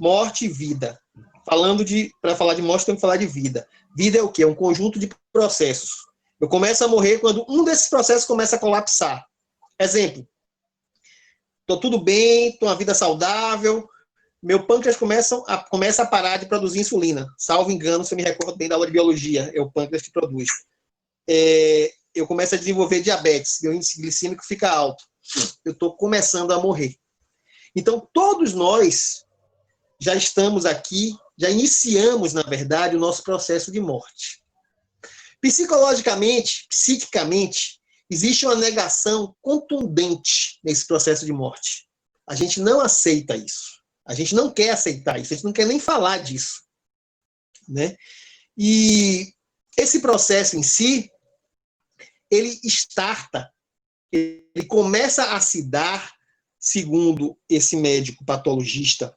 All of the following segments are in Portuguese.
morte e vida. Para falar de morte, tem que falar de vida. Vida é o quê? É um conjunto de processos. Eu começo a morrer quando um desses processos começa a colapsar. Exemplo, estou tudo bem, estou uma vida saudável, meu pâncreas começa a parar de produzir insulina. Salvo engano, se eu me recordo bem da aula de biologia, é o pâncreas que produz. Eu começo a desenvolver diabetes, meu índice glicêmico fica alto. Eu estou começando a morrer. Então, todos nós já estamos aqui, já iniciamos, na verdade, o nosso processo de morte. Psicologicamente, psiquicamente, existe uma negação contundente nesse processo de morte. A gente não aceita isso. A gente não quer aceitar isso, a gente não quer nem falar disso, né? E esse processo em si, ele começa a se dar, segundo esse médico patologista,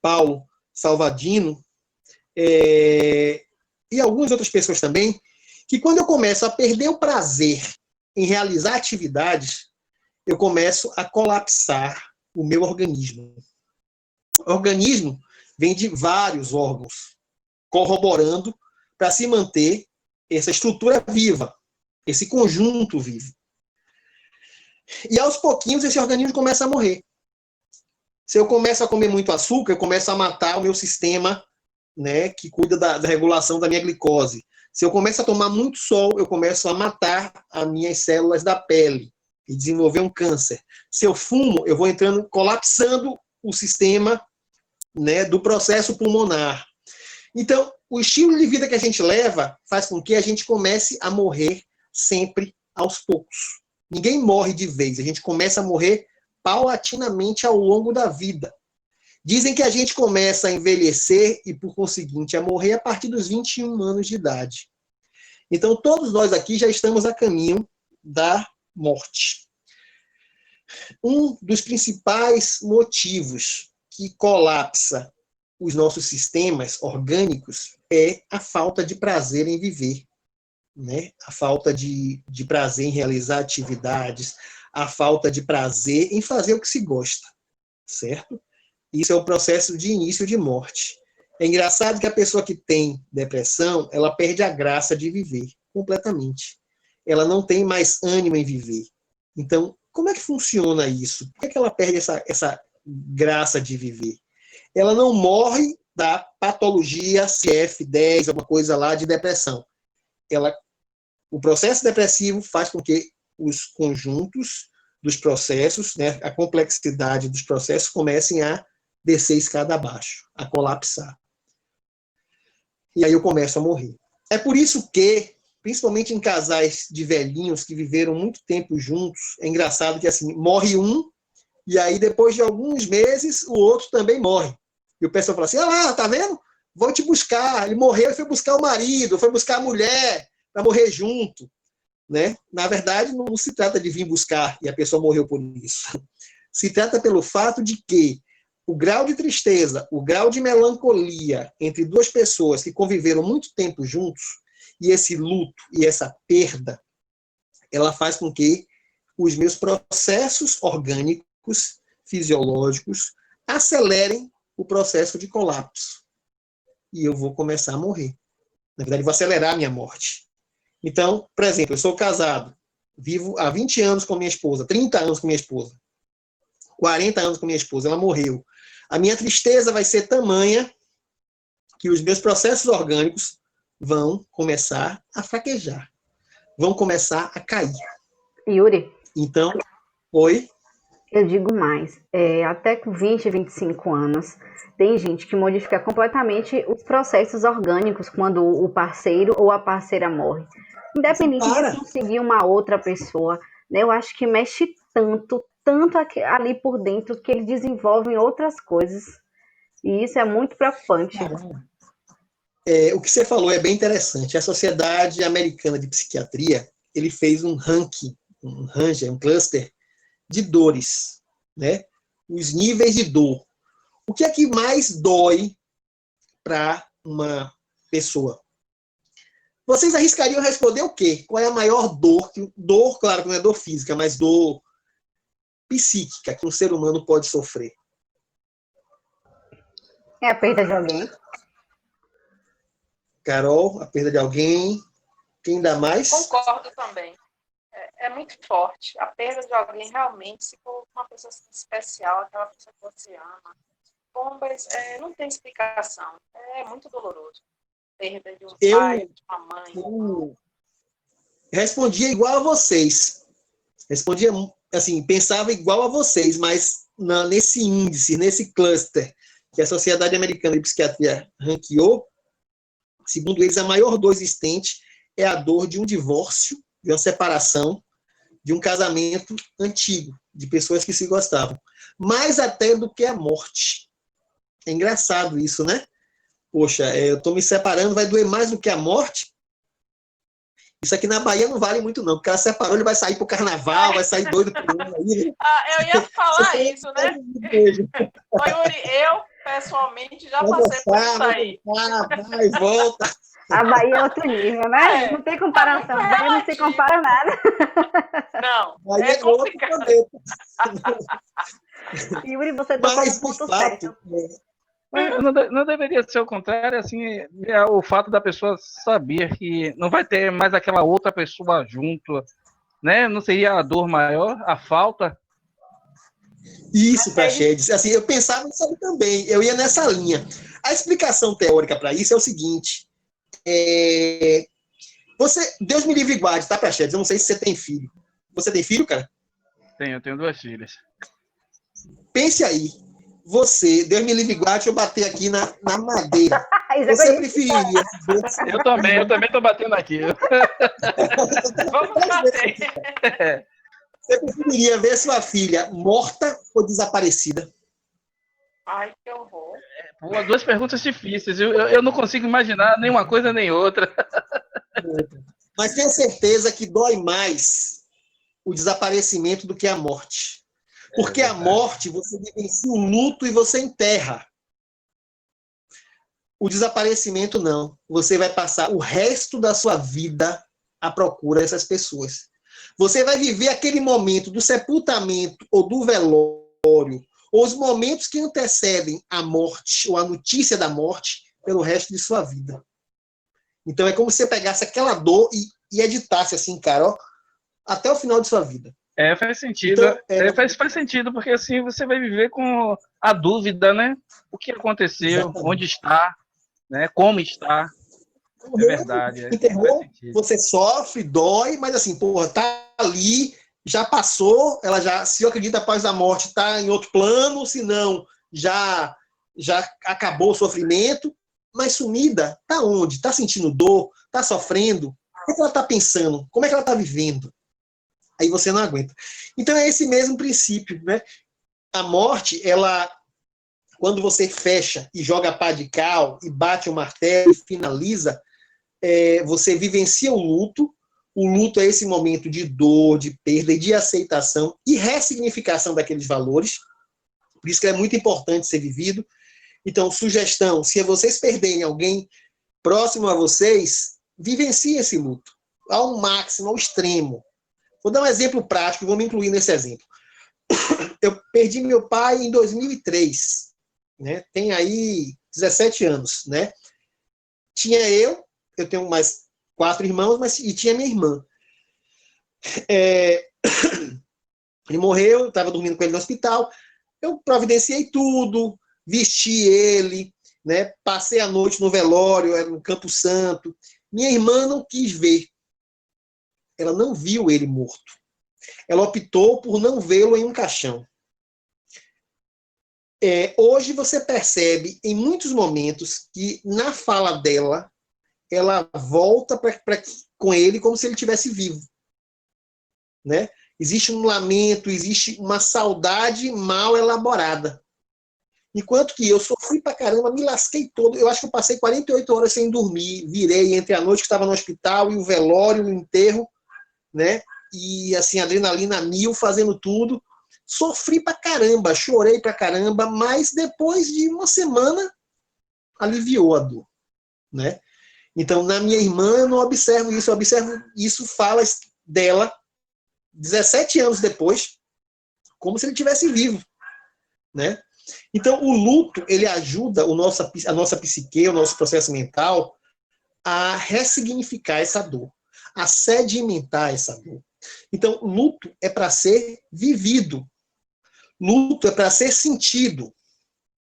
Paulo Salvadino, e algumas outras pessoas também, que quando eu começo a perder o prazer em realizar atividades, eu começo a colapsar o meu organismo. O organismo vem de vários órgãos, corroborando para se manter essa estrutura viva, esse conjunto vivo. E aos pouquinhos esse organismo começa a morrer. Se eu começo a comer muito açúcar, eu começo a matar o meu sistema, né, que cuida da regulação da minha glicose. Se eu começo a tomar muito sol, eu começo a matar as minhas células da pele e desenvolver um câncer. Se eu fumo, eu vou colapsando o sistema, né, do processo pulmonar. Então, o estilo de vida que a gente leva faz com que a gente comece a morrer sempre aos poucos. Ninguém morre de vez, a gente começa a morrer paulatinamente ao longo da vida. Dizem que a gente começa a envelhecer e, por conseguinte, a morrer a partir dos 21 anos de idade. Então, todos nós aqui já estamos a caminho da morte. Um dos principais motivos que colapsa os nossos sistemas orgânicos é a falta de prazer em viver, né? A falta de prazer em realizar atividades, a falta de prazer em fazer o que se gosta, certo? Isso é o processo de início de morte. É engraçado que a pessoa que tem depressão, ela perde a graça de viver completamente. Ela não tem mais ânimo em viver. Então, como é que funciona isso? Por que ela perde essa graça de viver? Ela não morre da patologia CF10, alguma coisa lá de depressão. O processo depressivo faz com que os conjuntos dos processos, né, a complexidade dos processos comecem a descer escada abaixo, a colapsar. E aí eu começo a morrer. É por isso que, principalmente em casais de velhinhos que viveram muito tempo juntos, é engraçado que assim, morre um, e aí depois de alguns meses o outro também morre. E o pessoal fala assim, lá, tá vendo? Vou te buscar. Ele morreu e foi buscar o marido, foi buscar a mulher para morrer junto. Né? Na verdade, não se trata de vir buscar e a pessoa morreu por isso. Se trata pelo fato de que o grau de tristeza, o grau de melancolia entre duas pessoas que conviveram muito tempo juntos, e esse luto e essa perda, ela faz com que os meus processos orgânicos, fisiológicos, acelerem o processo de colapso. E eu vou começar a morrer. Na verdade, vou acelerar a minha morte. Então, por exemplo, eu sou casado, vivo há 20 anos com minha esposa, 30 anos com minha esposa, 40 anos com minha esposa, ela morreu. A minha tristeza vai ser tamanha que os meus processos orgânicos vão começar a fraquejar, vão começar a cair. Yuri? Então, oi? Eu digo mais, até com 20, 25 anos, tem gente que modifica completamente os processos orgânicos quando o parceiro ou a parceira morre. Independente de conseguir uma outra pessoa, né, eu acho que mexe tanto ali por dentro que eles desenvolvem outras coisas. E isso é muito preocupante. O que você falou é bem interessante. A Sociedade Americana de Psiquiatria, ele fez um ranking, um cluster de dores, né? Os níveis de dor. O que é que mais dói para uma pessoa? Vocês arriscariam responder o quê? Qual é a maior dor? Dor, claro que não é dor física, mas dor psíquica que um ser humano pode sofrer. É a perda de alguém. Carol, a perda de alguém. Quem dá mais? Concordo também. É muito forte. A perda de alguém realmente, se for uma pessoa assim, especial, aquela pessoa que você ama. Bombas, não tem explicação. É muito doloroso. Perda de um pai, de uma mãe. Eu respondia igual a vocês. Respondia, assim, pensava igual a vocês, mas nesse índice, nesse cluster que a Sociedade Americana de Psiquiatria ranqueou, segundo eles, a maior dor existente é a dor de um divórcio, de uma separação, de um casamento antigo, de pessoas que se gostavam. Mais até do que a morte. É engraçado isso, né? Poxa, eu estou me separando, vai doer mais do que a morte? Isso aqui na Bahia não vale muito, não, porque ela separou, ele vai sair pro carnaval, vai sair doido por aí. Eu ia falar isso, né? Oi, Yuri, eu, pessoalmente, já passei por isso aí. Vai, volta. A Bahia é outro nível, né? Não tem comparação. A Bahia não se compara nada. Não, é complicado. Yuri, você tocou no ponto certo. Não deveria ser o contrário, assim, é o fato da pessoa saber que não vai ter mais aquela outra pessoa junto, né? Não seria a dor maior, a falta? Isso, Praxedes. Assim, eu pensava nisso também, eu ia nessa linha. A explicação teórica para isso é o seguinte, Deus me livre e guarde, tá, Praxedes? Eu não sei se você tem filho. Você tem filho, cara? Eu tenho 2 filhas. Pense aí, Deus me livre e guarde, eu bater aqui na madeira. Você preferiria... Eu também tô batendo aqui. Vamos bater. Você preferiria ver sua filha morta ou desaparecida? Ai, que horror. Pô, 2 perguntas difíceis. Eu não consigo imaginar nem uma coisa nem outra. Mas tenho certeza que dói mais o desaparecimento do que a morte. Porque a morte, você vivencia o luto e você enterra. O desaparecimento, não. Você vai passar o resto da sua vida à procura dessas pessoas. Você vai viver aquele momento do sepultamento ou do velório, ou os momentos que antecedem a morte, ou a notícia da morte, pelo resto de sua vida. Então, é como se você pegasse aquela dor e editasse assim, cara, ó, até o final de sua vida. Faz sentido. Então, faz sentido, porque assim você vai viver com a dúvida, né? O que aconteceu, exatamente. Onde está, né? Como está. É verdade. Enterrou, você sofre, dói, mas assim, porra, tá ali, já passou, ela já, se eu acredito após a morte, tá em outro plano, se não, já acabou o sofrimento, mas sumida, tá onde? Tá sentindo dor? Tá sofrendo? O que ela tá pensando? Como é que ela tá vivendo? Aí você não aguenta. Então é esse mesmo princípio, né? A morte, ela, quando você fecha e joga a pá de cal e bate o martelo e finaliza, você vivencia o luto. O luto é esse momento de dor, de perda e de aceitação e ressignificação daqueles valores. Por isso que é muito importante ser vivido. Então, sugestão, se vocês perderem alguém próximo a vocês, vivenciem esse luto ao máximo, ao extremo. Vou dar um exemplo prático e vou me incluir nesse exemplo. Eu perdi meu pai em 2003, né? Tem aí 17 anos, né? Tinha eu tenho mais 4 irmãos, e tinha minha irmã. Ele morreu, eu estava dormindo com ele no hospital, eu providenciei tudo, vesti ele, né? Passei a noite no velório, era no Campo Santo. Minha irmã não quis ver. Ela não viu ele morto. Ela optou por não vê-lo em um caixão. Hoje você percebe, em muitos momentos, que na fala dela, ela volta com ele como se ele estivesse vivo. Né? Existe um lamento, existe uma saudade mal elaborada. Enquanto que eu sofri pra caramba, me lasquei todo. Eu acho que eu passei 48 horas sem dormir. Virei entre a noite que estava no hospital e o velório, o enterro, né? E assim, adrenalina mil, fazendo tudo. Sofri pra caramba, chorei pra caramba, mas depois de uma semana aliviou a dor, né? Então, na minha irmã, eu não observo isso. Eu observo isso, fala dela 17 anos depois, como se ele estivesse vivo, né? Então, o luto, ele ajuda a nossa psique, o nosso processo mental, a ressignificar essa dor, a sedimentar essa dor. Então, luto é para ser vivido. Luto é para ser sentido.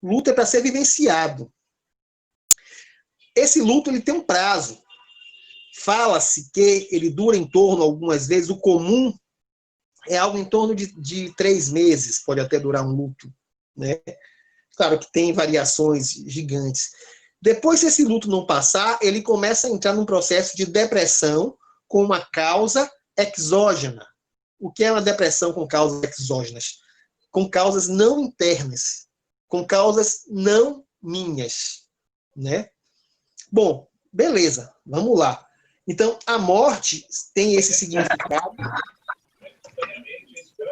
Luto é para ser vivenciado. Esse luto, ele tem um prazo. Fala-se que ele dura em torno, algumas vezes, o comum é algo em torno de 3 meses, pode até durar um luto, né? Claro que tem variações gigantes. Depois, se esse luto não passar, ele começa a entrar num processo de depressão com uma causa exógena. O que é uma depressão com causas exógenas? Com causas não internas, com causas não minhas, né? Bom, beleza, vamos lá. Então, a morte tem esse significado,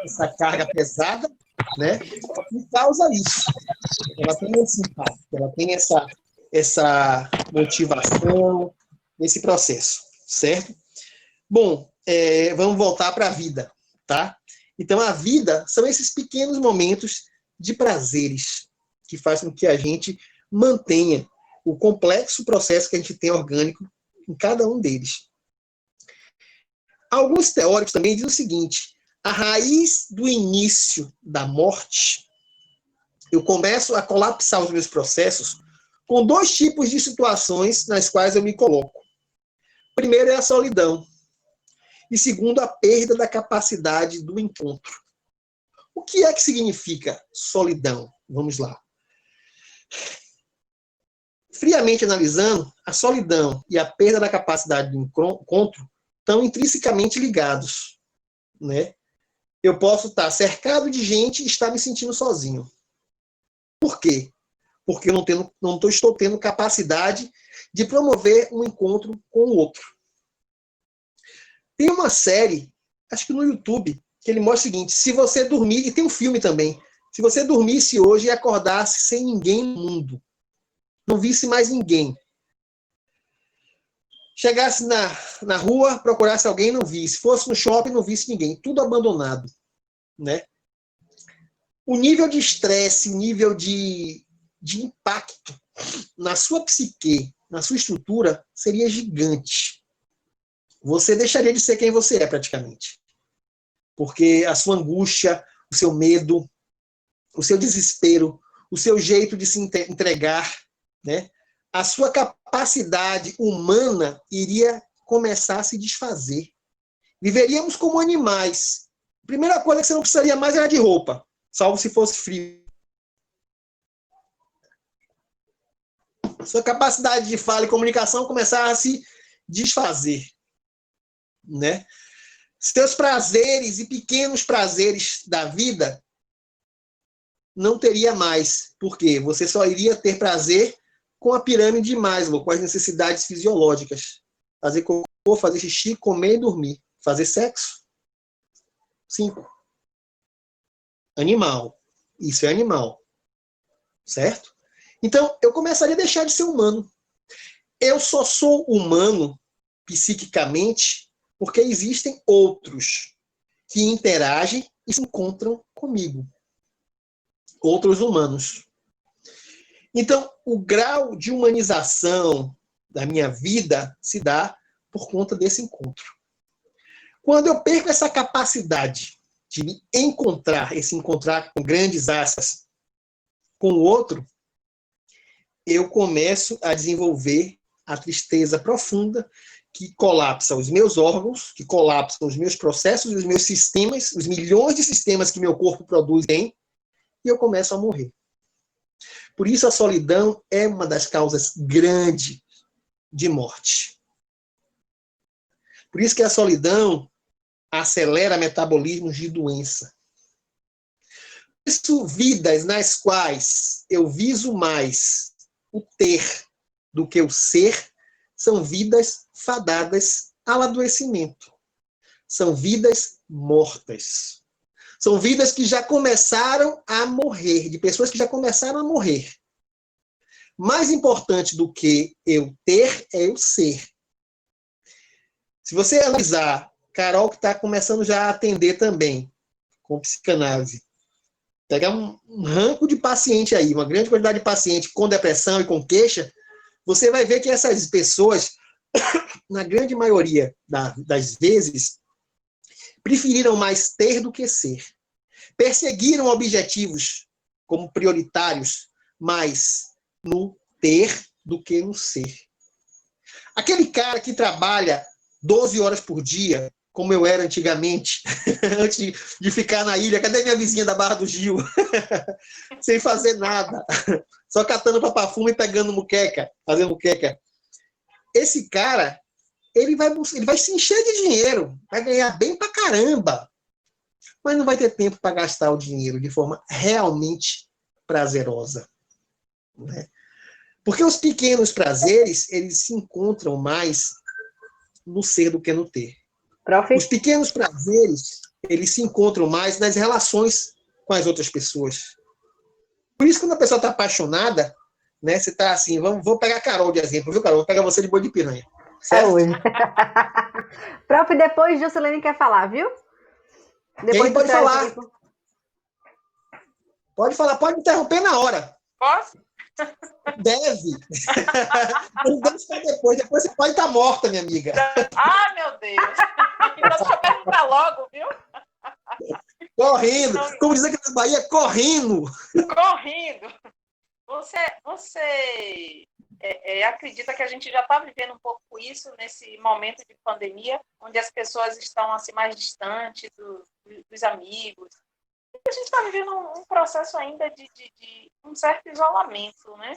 essa carga pesada, né? E causa isso. Ela tem esse impacto, ela tem essa motivação, esse processo, certo? Bom, vamos voltar para a vida, tá? Então, a vida são esses pequenos momentos de prazeres que fazem com que a gente mantenha o complexo processo que a gente tem orgânico em cada um deles. Alguns teóricos também dizem o seguinte: a raiz do início da morte, eu começo a colapsar os meus processos com 2 tipos de situações nas quais eu me coloco. Primeiro é a solidão. E segundo, a perda da capacidade do encontro. O que é que significa solidão? Vamos lá. Friamente analisando, a solidão e a perda da capacidade do encontro estão intrinsecamente ligados, né? Eu posso estar cercado de gente e estar me sentindo sozinho. Por quê? Porque eu não estou tendo capacidade de promover um encontro com o outro. Tem uma série, acho que no YouTube, que ele mostra o seguinte: se você dormir, e tem um filme também, se você dormisse hoje e acordasse sem ninguém no mundo, não visse mais ninguém, chegasse na rua, procurasse alguém, não visse, fosse no shopping, não visse ninguém, tudo abandonado, né? O nível de estresse, nível de impacto na sua psique, na sua estrutura, seria gigante. Você deixaria de ser quem você é, praticamente. Porque a sua angústia, o seu medo, o seu desespero, o seu jeito de se entregar, né? A sua capacidade humana iria começar a se desfazer. Viveríamos como animais. A primeira coisa que você não precisaria mais era de roupa, salvo se fosse frio. Sua capacidade de fala e comunicação começar a se desfazer, né? Seus prazeres e pequenos prazeres da vida não teria mais. Por quê? Você só iria ter prazer com a pirâmide de Maslow, com as necessidades fisiológicas. Fazer cocô, fazer xixi, comer e dormir. Fazer sexo. 5. Animal. Isso é animal. Certo? Então, eu começaria a deixar de ser humano. Eu só sou humano, psiquicamente, porque existem outros que interagem e se encontram comigo. Outros humanos. Então, o grau de humanização da minha vida se dá por conta desse encontro. Quando eu perco essa capacidade de me encontrar, esse encontrar com grandes aspas, com o outro, eu começo a desenvolver a tristeza profunda que colapsa os meus órgãos, que colapsa os meus processos, os meus sistemas, os milhões de sistemas que meu corpo produz e eu começo a morrer. Por isso a solidão é uma das causas grandes de morte. Por isso que a solidão acelera metabolismos de doença. Por isso, vidas nas quais eu viso mais o ter do que o ser, são vidas fadadas ao adoecimento. São vidas mortas. São vidas que já começaram a morrer, de pessoas que já começaram a morrer. Mais importante do que eu ter é eu ser. Se você analisar, Carol, que está começando já a atender também com psicanálise, Pegar um ranco de paciente aí, uma grande quantidade de paciente com depressão e com queixa, você vai ver que essas pessoas, na grande maioria das vezes, preferiram mais ter do que ser. Perseguiram objetivos como prioritários, mais no ter do que no ser. Aquele cara que trabalha 12 horas por dia, como eu era antigamente, antes de ficar na ilha. Cadê minha vizinha da Barra do Gil? Sem fazer nada. Só catando papafumo e pegando muqueca, fazendo muqueca. Esse cara, ele vai se encher de dinheiro, vai ganhar bem pra caramba, mas não vai ter tempo para gastar o dinheiro de forma realmente prazerosa. Né? Porque os pequenos prazeres, eles se encontram mais no ser do que no ter. Os pequenos prazeres, eles se encontram mais nas relações com as outras pessoas. Por isso, quando a pessoa está apaixonada, né, você está assim, vou pegar a Carol de exemplo, viu, Carol? Vou pegar você de boi de piranha. Certo? É hoje. Prof, depois Juscelene quer falar, viu? Depois quem pode falar? Pode falar, pode interromper na hora. Posso? Deve. Não deixa pra depois você pode estar morta, minha amiga. Ah, meu Deus. Então deixa eu perguntar logo, viu? Correndo. Como diz aqui na Bahia, correndo. Correndo. Você acredita que a gente já está vivendo um pouco isso nesse momento de pandemia, onde as pessoas estão assim, mais distantes dos amigos? A gente está vivendo um processo ainda de um certo isolamento, né?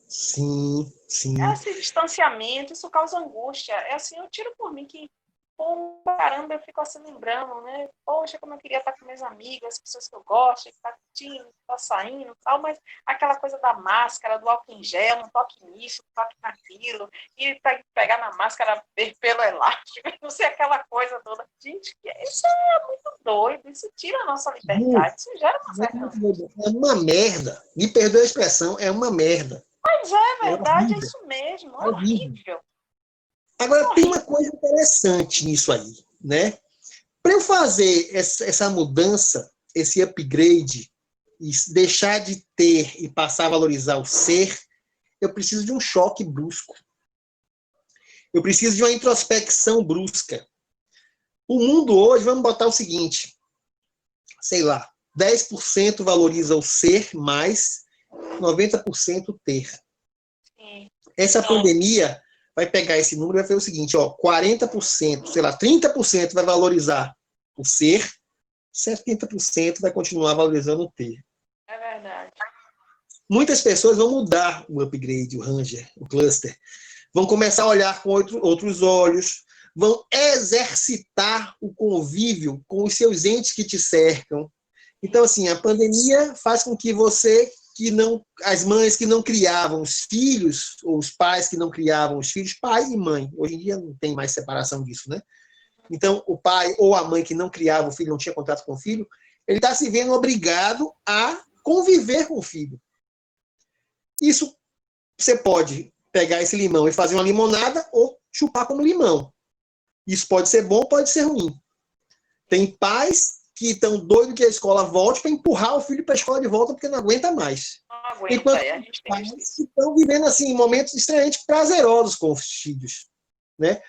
Sim, sim. Esse distanciamento, isso causa angústia. É assim, eu tiro por mim que, pô, caramba, eu fico assim lembrando, né? Poxa, como eu queria estar com meus amigos, as pessoas que eu gosto, que tá curtindo, que tá saindo e tal, mas aquela coisa da máscara, do álcool em gel, não toque nisso, não toque naquilo, e pegar na máscara pelo elástico, não sei, aquela coisa toda. Gente, isso é muito doido, isso tira a nossa liberdade, isso gera uma certa angústia. É uma merda. Me perdoe a expressão, é uma merda. Mas é verdade, é isso mesmo, é horrível. Agora, tem uma coisa interessante nisso aí, né? Para eu fazer essa mudança, esse upgrade, e deixar de ter e passar a valorizar o ser, eu preciso de um choque brusco. Eu preciso de uma introspecção brusca. O mundo hoje, vamos botar o seguinte, sei lá, 10% valoriza o ser mais 90% o ter. Sim. Essa pandemia vai pegar esse número e vai fazer o seguinte, 40%, sei lá, 30% vai valorizar o ser, 70% vai continuar valorizando o ter. É verdade. Muitas pessoas vão mudar o upgrade, o ranger, o cluster. Vão começar a olhar com outros olhos, vão exercitar o convívio com os seus entes que te cercam. Então, assim, a pandemia faz com que você... as mães que não criavam os filhos, ou os pais que não criavam os filhos, pai e mãe. Hoje em dia não tem mais separação disso, né? Então, o pai ou a mãe que não criava o filho, não tinha contato com o filho, ele está se vendo obrigado a conviver com o filho. Isso, você pode pegar esse limão e fazer uma limonada ou chupar como limão. Isso pode ser bom, pode ser ruim. Tem pais que estão doidos que a escola volte para empurrar o filho para a escola de volta porque não aguenta mais. Não aguenta, enquanto a gente tem pais que estão vivendo assim, momentos extremamente prazerosos com os filhos, né?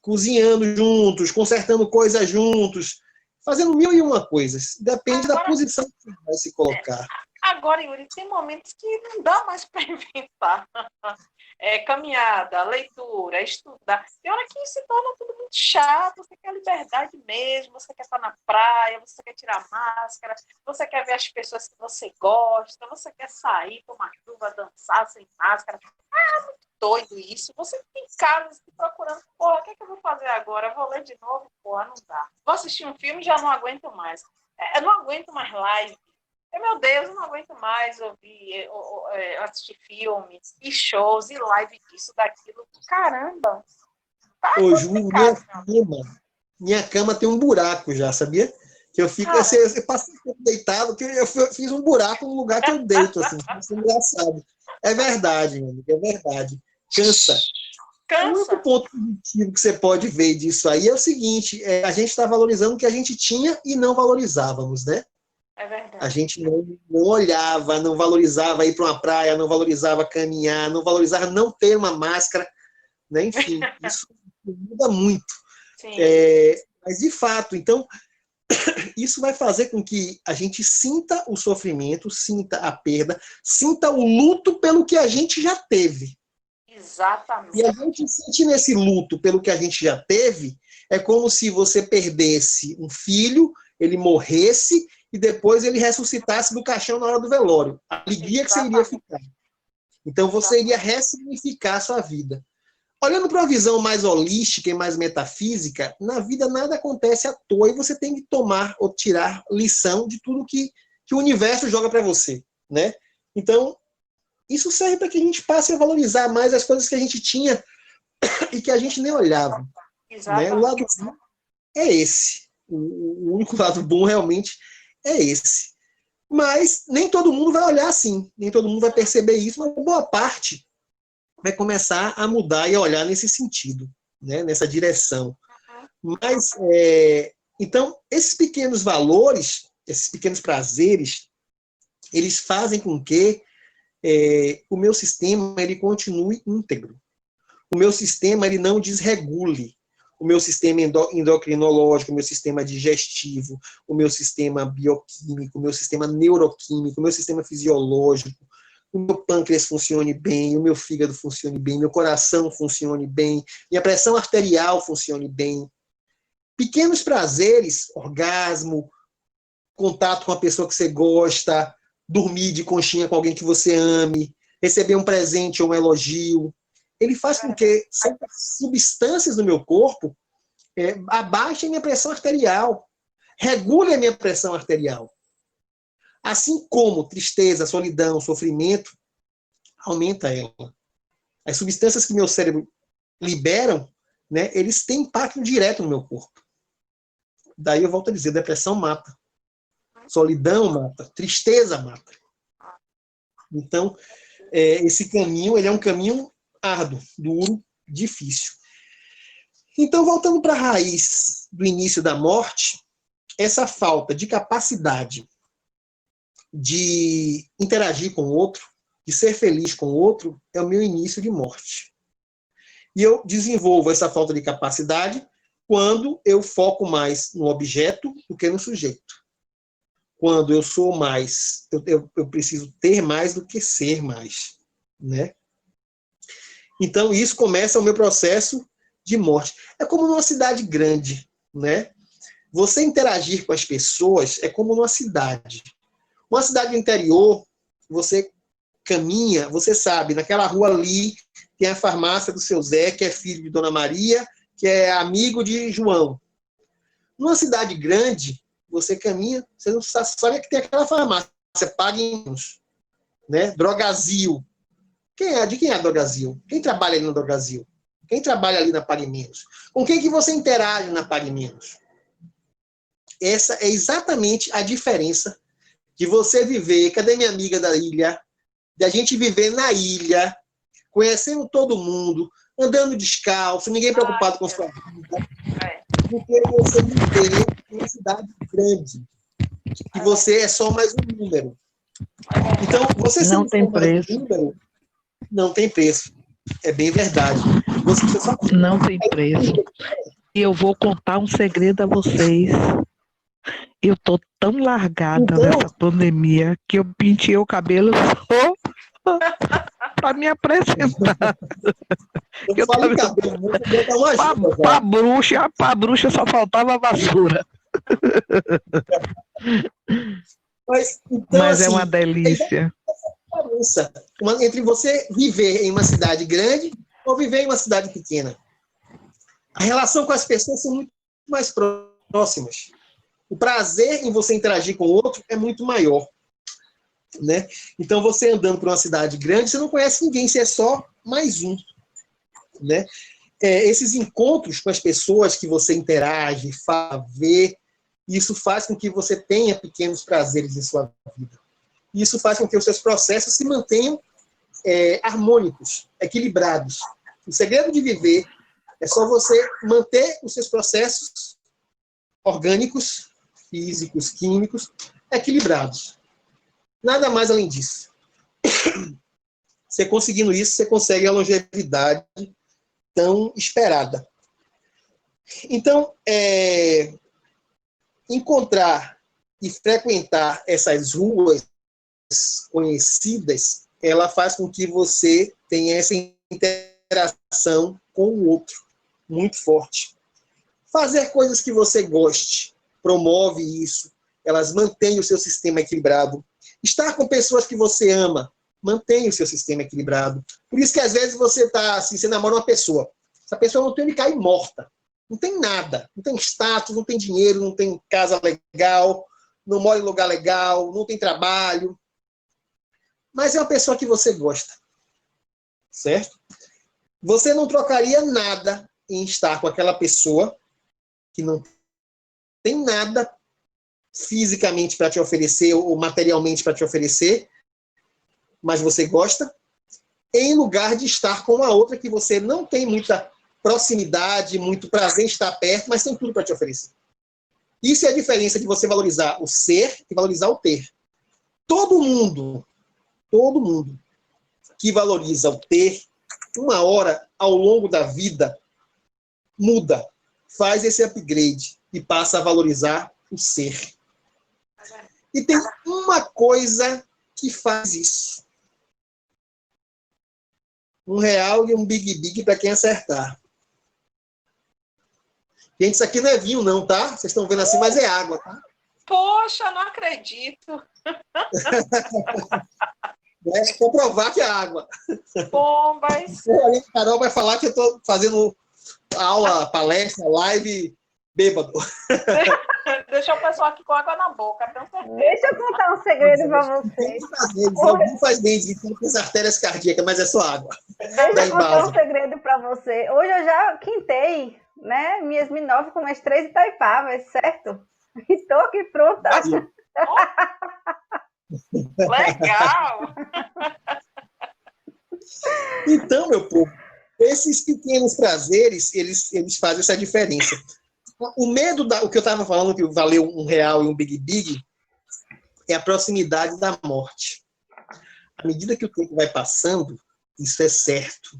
Cozinhando juntos, consertando coisas juntos, fazendo 1001 coisas. Depende da posição que você vai se colocar. Agora, Yuri, tem momentos que não dá mais para inventar. Caminhada, leitura, estudar. Tem hora que se torna tudo muito chato, você quer liberdade mesmo, você quer estar na praia, você quer tirar máscara, você quer ver as pessoas que você gosta, você quer sair, tomar chuva, dançar sem máscara. É muito doido isso. Você fica em casa procurando, porra, o que eu vou fazer agora? Eu vou ler de novo? Porra, não dá. Vou assistir um filme e já não aguento mais. Eu não aguento mais live. Meu Deus, eu não aguento mais ouvir, assistir filmes, e shows, e live disso, daquilo. Caramba! Tá minha cama tem um buraco já, sabia? Que eu fico, eu passo deitado, que eu fiz um buraco no lugar que eu deito, assim. Isso é engraçado. É verdade, meu amigo, é verdade. Cansa. O único ponto positivo que você pode ver disso aí é o seguinte, a gente está valorizando o que a gente tinha e não valorizávamos, né? É verdade. A gente não olhava, não valorizava ir para uma praia, não valorizava caminhar, não valorizava não ter uma máscara, né? Enfim, isso muda muito. Mas, de fato, então, isso vai fazer com que a gente sinta o sofrimento, sinta a perda, sinta o luto pelo que a gente já teve. Exatamente. E a gente sentir nesse luto pelo que a gente já teve, é como se você perdesse um filho, ele morresse e depois ele ressuscitasse do caixão na hora do velório. A alegria que você iria ficar. Então você iria ressignificar a sua vida. Olhando para uma visão mais holística e mais metafísica, na vida nada acontece à toa e você tem que tomar ou tirar lição de tudo que o universo joga para você, né? Então, isso serve para que a gente passe a valorizar mais as coisas que a gente tinha e que a gente nem olhava. Né? O lado bom é esse. O único lado bom realmente é esse. Mas nem todo mundo vai olhar assim, nem todo mundo vai perceber isso, mas boa parte vai começar a mudar e a olhar nesse sentido, né? Nessa direção. Mas, então, esses pequenos valores, esses pequenos prazeres, eles fazem com que o meu sistema ele continue íntegro. O meu sistema ele não desregule. O meu sistema endocrinológico, o meu sistema digestivo, o meu sistema bioquímico, o meu sistema neuroquímico, o meu sistema fisiológico, o meu pâncreas funcione bem, o meu fígado funcione bem, meu coração funcione bem, minha pressão arterial funcione bem. Pequenos prazeres, orgasmo, contato com a pessoa que você gosta, dormir de conchinha com alguém que você ame, receber um presente ou um elogio, ele faz com que certas substâncias no meu corpo abaixem minha pressão arterial, regulem a minha pressão arterial. Assim como tristeza, solidão, sofrimento, aumenta ela. As substâncias que meu cérebro liberam, né, eles têm impacto direto no meu corpo. Daí eu volto a dizer, depressão mata. Solidão mata. Tristeza mata. Então, esse caminho, ele é um caminho árduo, duro, difícil. Então, voltando para a raiz do início da morte, essa falta de capacidade de interagir com o outro, de ser feliz com o outro, é o meu início de morte. E eu desenvolvo essa falta de capacidade quando eu foco mais no objeto do que no sujeito. Quando eu sou mais, eu preciso ter mais do que ser mais, né? Então, isso começa o meu processo de morte. É como numa cidade grande, né? Você interagir com as pessoas é como numa cidade. Uma cidade do interior, você caminha, você sabe, naquela rua ali tem a farmácia do seu Zé, que é filho de Dona Maria, que é amigo de João. Numa cidade grande, você caminha, você não sabe que tem aquela farmácia, você paga em menos, né? Drogazil. De quem é a Drogazil? Quem trabalha ali no Drogazil? Quem trabalha ali na Pague Menos? Com quem que você interage na Pague Menos? Essa é exatamente a diferença de você viver, cadê minha amiga da ilha? De a gente viver na ilha, conhecendo todo mundo, andando descalço, ninguém preocupado com sua vida, do que você viver em uma cidade grande, que você é só mais um número. Então, você não sendo tem só mais preço. um número, não tem preço. É bem verdade. Você só... Não tem preço. E eu vou contar um segredo a vocês. Eu tô tão largada nessa pandemia que eu pintei o cabelo só para me apresentar. Eu falei cabelo, vou dar uma ajuda. Pra bruxa só faltava a vassoura. Mas, então, Mas assim, é uma delícia. diferença entre você viver em uma cidade grande ou viver em uma cidade pequena. A relação com as pessoas são muito mais próximas. O prazer em você interagir com o outro é muito maior, né? Então, você andando por uma cidade grande, você não conhece ninguém, você é só mais um, né? Esses encontros com as pessoas que você interage, fala, vê, isso faz com que você tenha pequenos prazeres em sua vida. Isso faz com que os seus processos se mantenham harmônicos, equilibrados. O segredo de viver é só você manter os seus processos orgânicos, físicos, químicos, equilibrados. Nada mais além disso. Você conseguindo isso, você consegue a longevidade tão esperada. Então, encontrar e frequentar essas ruas conhecidas, ela faz com que você tenha essa interação com o outro muito forte. Fazer coisas que você goste promove isso, elas mantêm o seu sistema equilibrado. Estar com pessoas que você ama mantém o seu sistema equilibrado. Por isso que às vezes você está assim, você namora uma pessoa, essa pessoa não tem onde cair morta, não tem nada, não tem status, não tem dinheiro, não tem casa legal, não mora em lugar legal, não tem trabalho, mas é uma pessoa que você gosta, certo? Você não trocaria nada em estar com aquela pessoa que não tem nada fisicamente para te oferecer ou materialmente para te oferecer, mas você gosta, em lugar de estar com a outra que você não tem muita proximidade, muito prazer em estar perto, mas tem tudo para te oferecer. Isso é a diferença de você valorizar o ser e valorizar o ter. Todo mundo que valoriza o ter, uma hora ao longo da vida, muda, faz esse upgrade e passa a valorizar o ser. E tem uma coisa que faz isso. R$1 e um Big para quem acertar. Gente, isso aqui não é vinho não, tá? Vocês estão vendo assim, mas é água, tá? Poxa, não acredito. É comprovar que é água. Bombas. A Carol vai falar que eu estou fazendo aula, palestra, live, bêbado. Deixa o pessoal aqui com água na boca, tenho certeza. Deixa eu contar um segredo para vocês. Algum faz bem, com as artérias cardíacas, mas é só água. Deixa eu contar um segredo para você. Hoje eu já quintei, né? Minhas M9 com as 3 Itaipavas, certo? Estou aqui pronta. Legal! Então, meu povo, esses pequenos prazeres, eles fazem essa diferença. O medo, o que eu estava falando, que valeu R$1 e um Big, é a proximidade da morte. À medida que o tempo vai passando, isso é certo.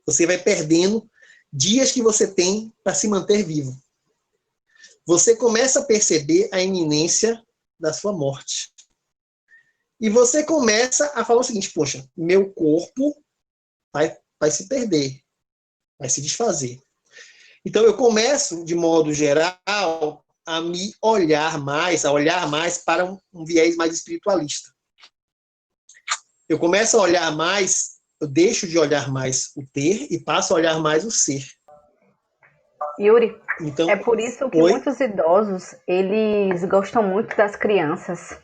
Você vai perdendo dias que você tem para se manter vivo. Você começa a perceber a iminência da sua morte. E você começa a falar o seguinte, poxa, meu corpo vai se perder, vai se desfazer. Então eu começo, de modo geral, a me olhar mais, para um viés mais espiritualista. Eu começo a olhar mais, eu deixo de olhar mais o ter e passo a olhar mais o ser. Yuri, então, é por isso que muitos idosos, eles gostam muito das crianças.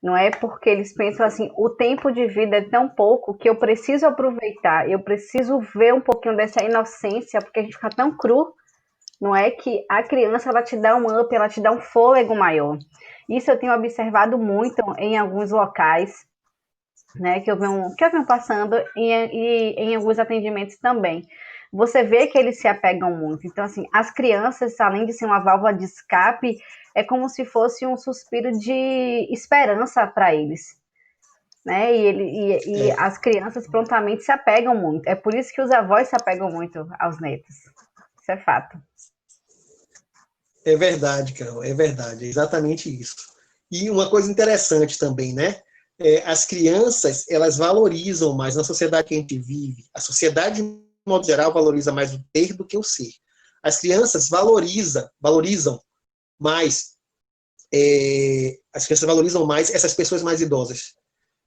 Não é porque eles pensam assim, o tempo de vida é tão pouco que eu preciso aproveitar, eu preciso ver um pouquinho dessa inocência, porque a gente fica tão cru, não é que a criança ela te dá um up, ela te dá um fôlego maior. Isso eu tenho observado muito em alguns locais, né, que eu venho passando e em alguns atendimentos também. Você vê que eles se apegam muito. Então, assim, as crianças, além de ser uma válvula de escape, é como se fosse um suspiro de esperança para eles. Né? E as crianças prontamente se apegam muito. É por isso que os avós se apegam muito aos netos. Isso é fato. É verdade, Carol, é verdade. É exatamente isso. E uma coisa interessante também, né? As crianças, elas valorizam mais na sociedade que a gente vive. A sociedade, de modo geral, valoriza mais o ter do que o ser. As crianças valorizam mais essas pessoas mais idosas.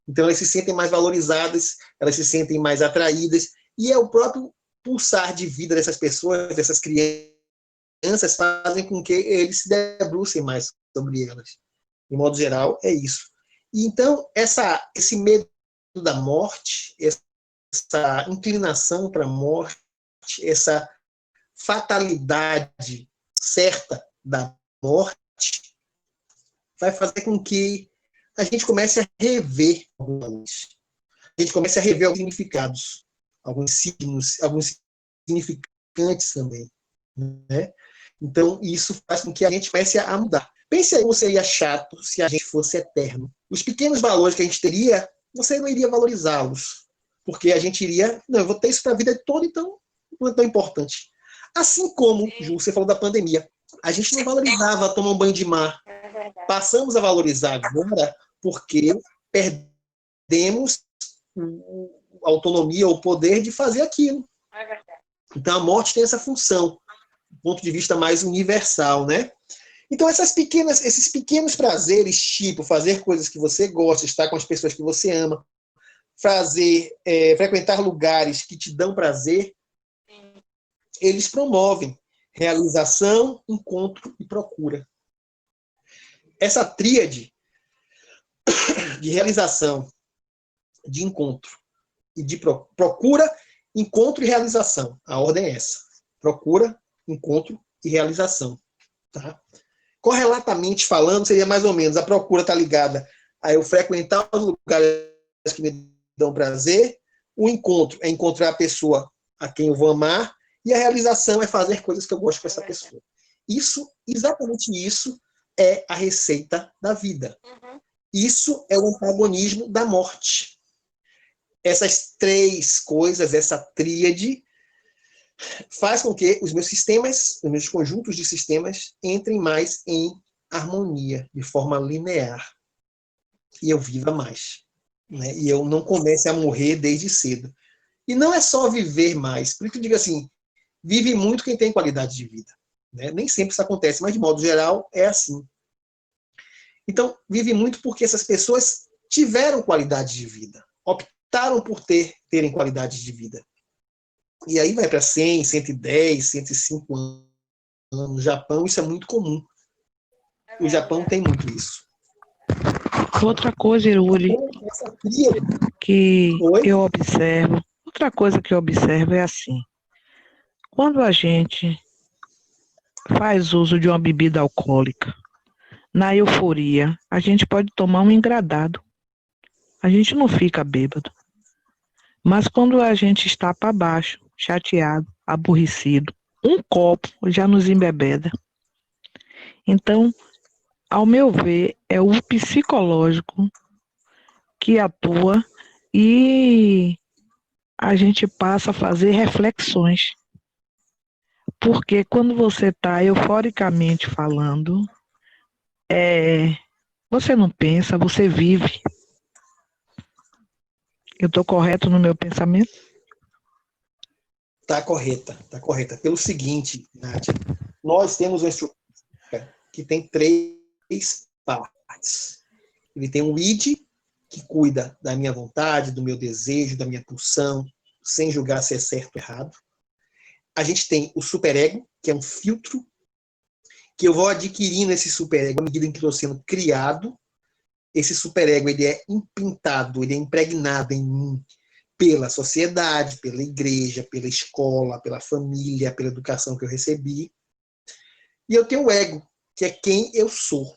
Então, elas se sentem mais valorizadas, elas se sentem mais atraídas, e é o próprio pulsar de vida dessas pessoas, dessas crianças, fazem com que eles se debrucem mais sobre elas. De modo geral, é isso. E então, esse medo da morte, essa inclinação para a morte, essa fatalidade certa da morte, vai fazer com que a gente comece a rever alguns. A gente comece a rever alguns significados, alguns signos, alguns significantes também. Né? Então, isso faz com que a gente comece a mudar. Pense aí como seria chato se a gente fosse eterno. Os pequenos valores que a gente teria, você não iria valorizá-los. Porque a gente iria, não, eu vou ter isso para a vida toda, então não é tão importante. Assim como, Ju, você falou da pandemia. A gente não valorizava tomar um banho de mar. Passamos a valorizar agora porque perdemos a autonomia, o poder de fazer aquilo. Então a morte tem essa função, do ponto de vista mais universal, né? Então esses pequenos prazeres, tipo fazer coisas que você gosta, estar com as pessoas que você ama, frequentar lugares que te dão prazer, eles promovem realização, encontro e procura. Essa tríade de realização, de encontro e de procura, encontro e realização. A ordem é essa. Procura, encontro e realização. Tá? Correlatamente falando, seria mais ou menos, a procura está ligada a eu frequentar os lugares que me dão prazer, o encontro é encontrar a pessoa a quem eu vou amar, e a realização é fazer coisas que eu gosto com essa pessoa. Exatamente isso é a receita da vida. Isso é o antagonismo da morte. Essas três coisas, essa tríade, faz com que os meus sistemas, os meus conjuntos de sistemas, entrem mais em harmonia, de forma linear. E eu viva mais. Né? E eu não comece a morrer desde cedo. E não é só viver mais. Por isso que eu digo assim, vive muito quem tem qualidade de vida. Né? Nem sempre isso acontece, mas de modo geral é assim. Então, vive muito porque essas pessoas tiveram qualidade de vida. Optaram por terem qualidade de vida. E aí vai para 100, 110, 105 anos. No Japão, isso é muito comum. O Japão tem muito isso. Outra coisa, Iruri, que eu observo, outra coisa que eu observo é assim, quando a gente faz uso de uma bebida alcoólica, na euforia, a gente pode tomar um engradado. A gente não fica bêbado. Mas quando a gente está para baixo, chateado, aborrecido, um copo já nos embebeda. Então, ao meu ver, é o psicológico que atua e a gente passa a fazer reflexões. Porque quando você está euforicamente falando, você não pensa, você vive. Eu estou correto no meu pensamento? Está correta, está correta. Pelo seguinte, Nádia, nós temos uma estrutura que tem três partes. Ele tem um id, que cuida da minha vontade, do meu desejo, da minha pulsão, sem julgar se é certo ou errado. A gente tem o superego, que é um filtro, que eu vou adquirindo esse superego à medida em que estou sendo criado. Esse superego ele é impintado, ele é impregnado em mim pela sociedade, pela igreja, pela escola, pela família, pela educação que eu recebi. E eu tenho o ego, que é quem eu sou.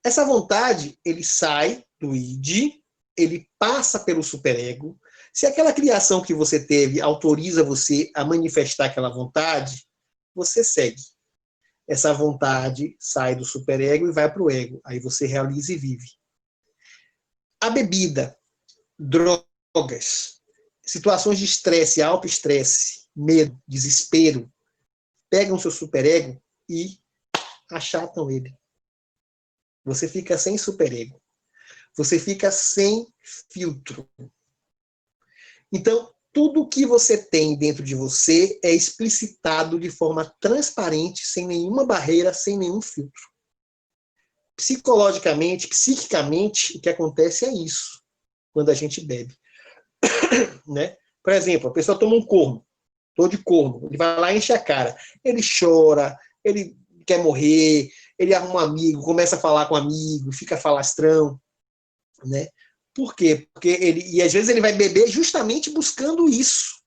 Essa vontade, ele sai do id, ele passa pelo superego. Se aquela criação que você teve autoriza você a manifestar aquela vontade, você segue. Essa vontade sai do superego e vai para o ego. Aí você realiza e vive. A bebida, drogas, situações de estresse, alto estresse, medo, desespero, pegam seu superego e achatam ele. Você fica sem superego. Você fica sem filtro. Então, tudo que você tem dentro de você é explicitado de forma transparente, sem nenhuma barreira, sem nenhum filtro. Psicologicamente, psiquicamente, o que acontece é isso, quando a gente bebe. Né? Por exemplo, a pessoa toma um corno, tô de corno, ele vai lá e enche a cara. Ele chora, ele quer morrer, ele arruma um amigo, começa a falar com um amigo, fica falastrão. Né? Por quê? Porque e às vezes ele vai beber justamente buscando isso,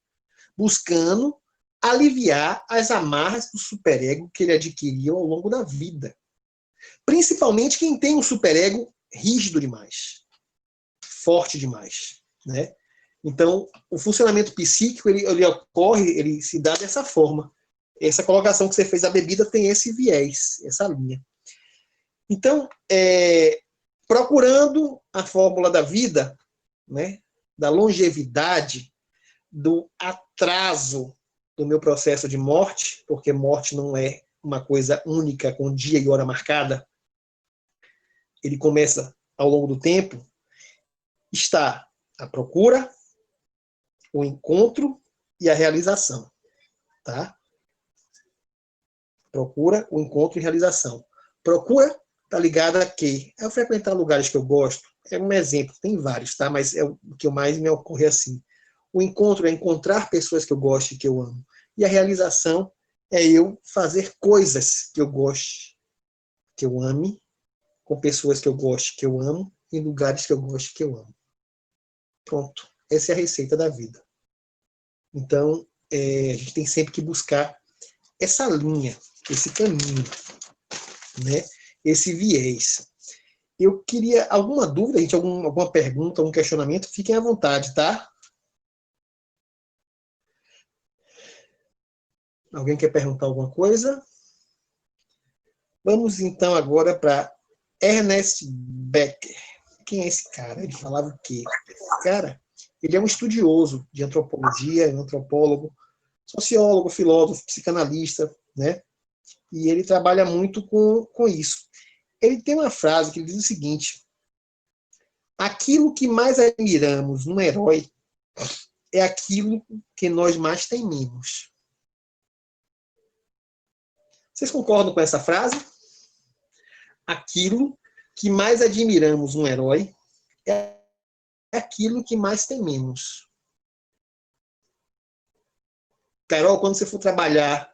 buscando aliviar as amarras do superego que ele adquiriu ao longo da vida. Principalmente quem tem um superego rígido demais, forte demais. Né? Então, o funcionamento psíquico ele ocorre, ele se dá dessa forma. Essa colocação que você fez da bebida tem esse viés, essa linha. Então, procurando a fórmula da vida, né, da longevidade, do atraso do meu processo de morte, porque morte não é uma coisa única, com dia e hora marcada, ele começa ao longo do tempo, está a procura, o encontro e a realização. Tá? Procura, o encontro e realização. Procura está ligada a quê? É frequentar lugares que eu gosto. É um exemplo, tem vários, tá? Mas é o que mais me ocorre assim. O encontro é encontrar pessoas que eu gosto e que eu amo. E a realização é eu fazer coisas que eu goste, que eu ame, com pessoas que eu gosto, que eu amo, em lugares que eu gosto, que eu amo. Pronto. Essa é a receita da vida. Então, a gente tem sempre que buscar essa linha, esse caminho, né? Esse viés. Eu queria alguma dúvida, gente, alguma pergunta, algum questionamento, fiquem à vontade, tá? Alguém quer perguntar alguma coisa? Vamos então agora para Ernest Becker. Quem é esse cara? Ele falava o quê? Esse cara, ele é um estudioso de antropologia, um antropólogo, sociólogo, filósofo, psicanalista, né? E ele trabalha muito com isso. Ele tem uma frase que ele diz o seguinte: aquilo que mais admiramos num herói é aquilo que nós mais tememos. Vocês concordam com essa frase? Aquilo que mais admiramos num herói é aquilo que mais tememos. Carol, quando você for trabalhar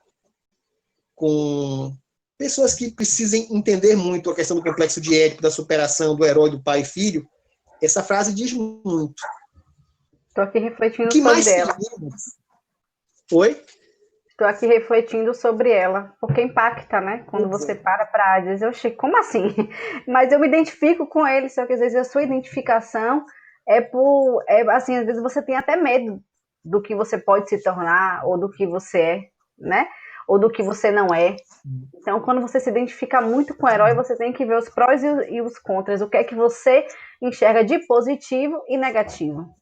com pessoas que precisem entender muito a questão do complexo de Édipo, da superação do herói, do pai e filho, essa frase diz muito. Estou aqui refletindo que mais sobre ela. tememos? Oi? Estou aqui refletindo sobre ela, porque impacta, né? Quando você para dizer, oxi, como assim? Mas eu me identifico com ele, só que às vezes a sua identificação assim, às vezes você tem até medo do que você pode se tornar, ou do que você é, né? Ou do que você não é. Então, quando você se identifica muito com o herói, você tem que ver os prós e os contras, o que é que você enxerga de positivo e negativo.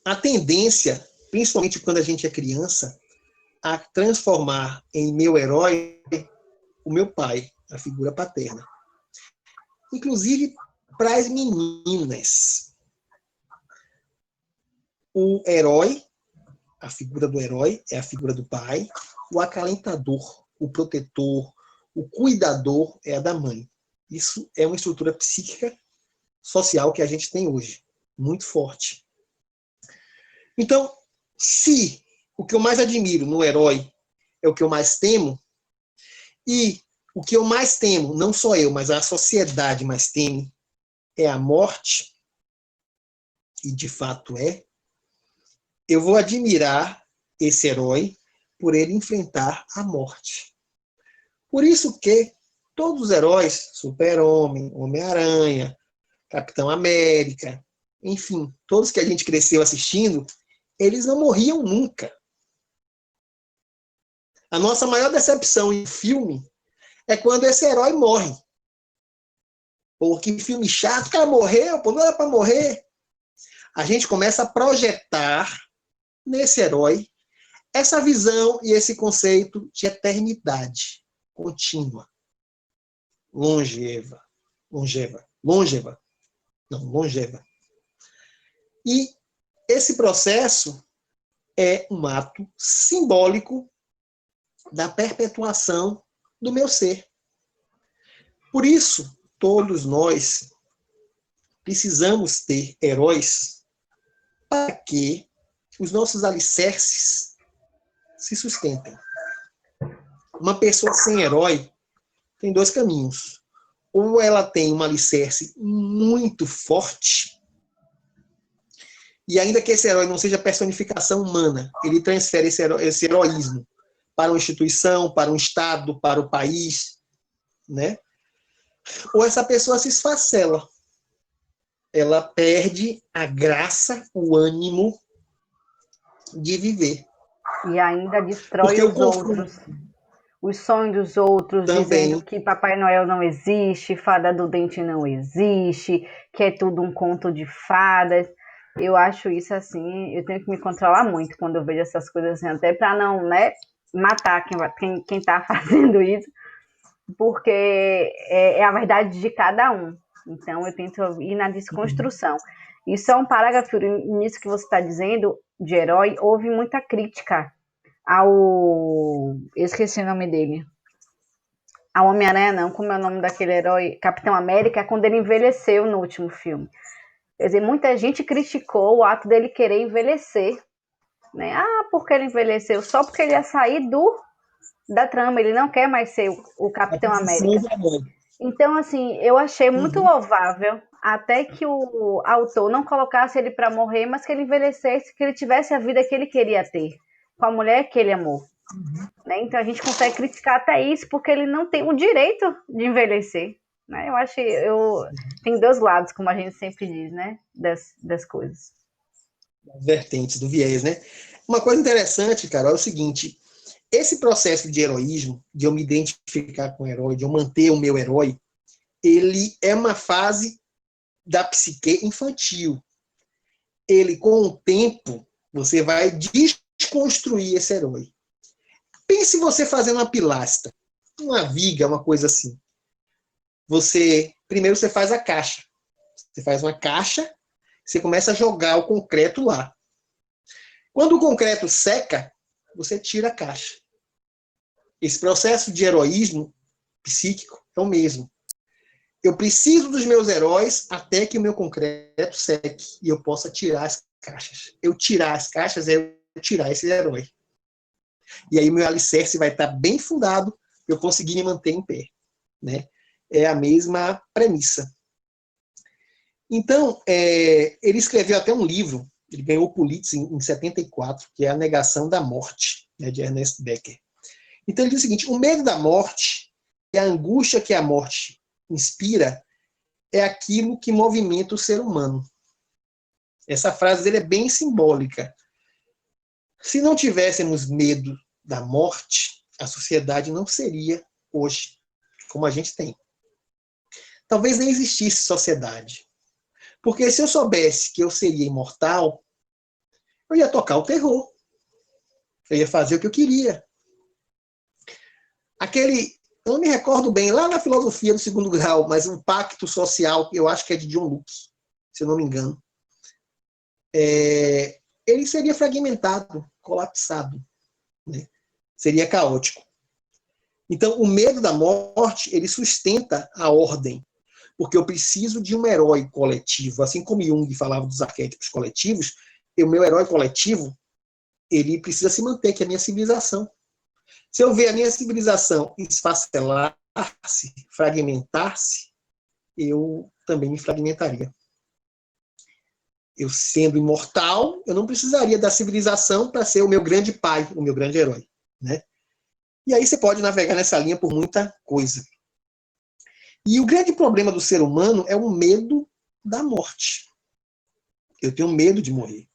A tendência, principalmente quando a gente é criança, a transformar em meu herói o meu pai, a figura paterna. Inclusive para as meninas. O herói, a figura do herói é a figura do pai, o acalentador, o protetor, o cuidador é a da mãe. Isso é uma estrutura psíquica social que a gente tem hoje, muito forte. Então, se o que eu mais admiro no herói é o que eu mais temo, e o que eu mais temo, não só eu, mas a sociedade mais teme, é a morte, e de fato eu vou admirar esse herói por ele enfrentar a morte. Por isso que todos os heróis, Super-Homem, Homem-Aranha, Capitão América, enfim, todos que a gente cresceu assistindo, eles não morriam nunca. A nossa maior decepção em filme é quando esse herói morre. Pô, que filme chato, o cara morreu, pô, não era para morrer. A gente começa a projetar nesse herói essa visão e esse conceito de eternidade contínua, longeva. E esse processo é um ato simbólico da perpetuação do meu ser. Por isso, todos nós precisamos ter heróis para que os nossos alicerces se sustentem. Uma pessoa sem herói tem dois caminhos. Ou ela tem um alicerce muito forte, e ainda que esse herói não seja personificação humana, ele transfere esse heroísmo para uma instituição, para um Estado, para o país, né? Ou essa pessoa se esfacela. Ela perde a graça, o ânimo de viver. E ainda destrói os outros. os sonhos dos outros, Também. dizendo que Papai Noel não existe, Fada do Dente não existe, que é tudo um conto de fadas. Eu acho isso assim, eu tenho que me controlar muito quando eu vejo essas coisas assim, até para não, né, matar quem tá fazendo isso, porque é a verdade de cada um. Então eu tento ir na desconstrução. Isso é um parágrafo nisso que você está dizendo, de herói, houve muita crítica ao... Eu esqueci o nome dele. Ao Homem-Aranha, não, como é o nome daquele herói? Capitão América, quando ele envelheceu no último filme. Quer dizer, muita gente criticou o ato dele querer envelhecer. Né? Ah, porque ele envelheceu? Só porque ele ia sair da trama, ele não quer mais ser o Capitão América. Então, assim, eu achei muito louvável até que o autor não colocasse ele para morrer, mas que ele envelhecesse, que ele tivesse a vida que ele queria ter, com a mulher que ele amou. Né? Então a gente consegue criticar até isso, porque ele não tem o direito de envelhecer. Né? Eu acho que tem dois lados, como a gente sempre diz, né? Das coisas. Vertentes do viés, né? Uma coisa interessante, Carol, é o seguinte: esse processo de heroísmo, de eu me identificar com o herói, de eu manter o meu herói, ele é uma fase da psique infantil. Ele, com o tempo, você vai desconstruir esse herói. Pense você fazendo uma pilastra, uma viga, uma coisa assim. Primeiro você faz a caixa. Você faz uma caixa, você começa a jogar o concreto lá. Quando o concreto seca, você tira a caixa. Esse processo de heroísmo psíquico é o mesmo. Eu preciso dos meus heróis até que o meu concreto seque e eu possa tirar as caixas. Eu tirar as caixas é eu tirar esse herói. E aí meu alicerce vai estar bem fundado para eu conseguir me manter em pé. Né? É a mesma premissa. Então, ele escreveu até um livro, ele ganhou o Pulitzer em 74, que é A Negação da Morte, né, de Ernest Becker. Então ele diz o seguinte: o medo da morte e a angústia que a morte inspira é aquilo que movimenta o ser humano. Essa frase dele é bem simbólica. Se não tivéssemos medo da morte, a sociedade não seria hoje como a gente tem. Talvez nem existisse sociedade. Porque se eu soubesse que eu seria imortal, eu ia tocar o terror. Eu ia fazer o que eu queria. Eu não me recordo bem, lá na filosofia do segundo grau, mas um pacto social, eu acho que é de John Locke, se eu não me engano. Ele seria fragmentado, colapsado. Né? Seria caótico. Então, o medo da morte, ele sustenta a ordem. Porque eu preciso de um herói coletivo. Assim como Jung falava dos arquétipos coletivos, o meu herói coletivo, ele precisa se manter, que é a minha civilização. Se eu ver a minha civilização esfacelar-se, fragmentar-se, eu também me fragmentaria. Eu, sendo imortal, eu não precisaria da civilização para ser o meu grande pai, o meu grande herói. Né? E aí você pode navegar nessa linha por muita coisa. E o grande problema do ser humano é o medo da morte. Eu tenho medo de morrer.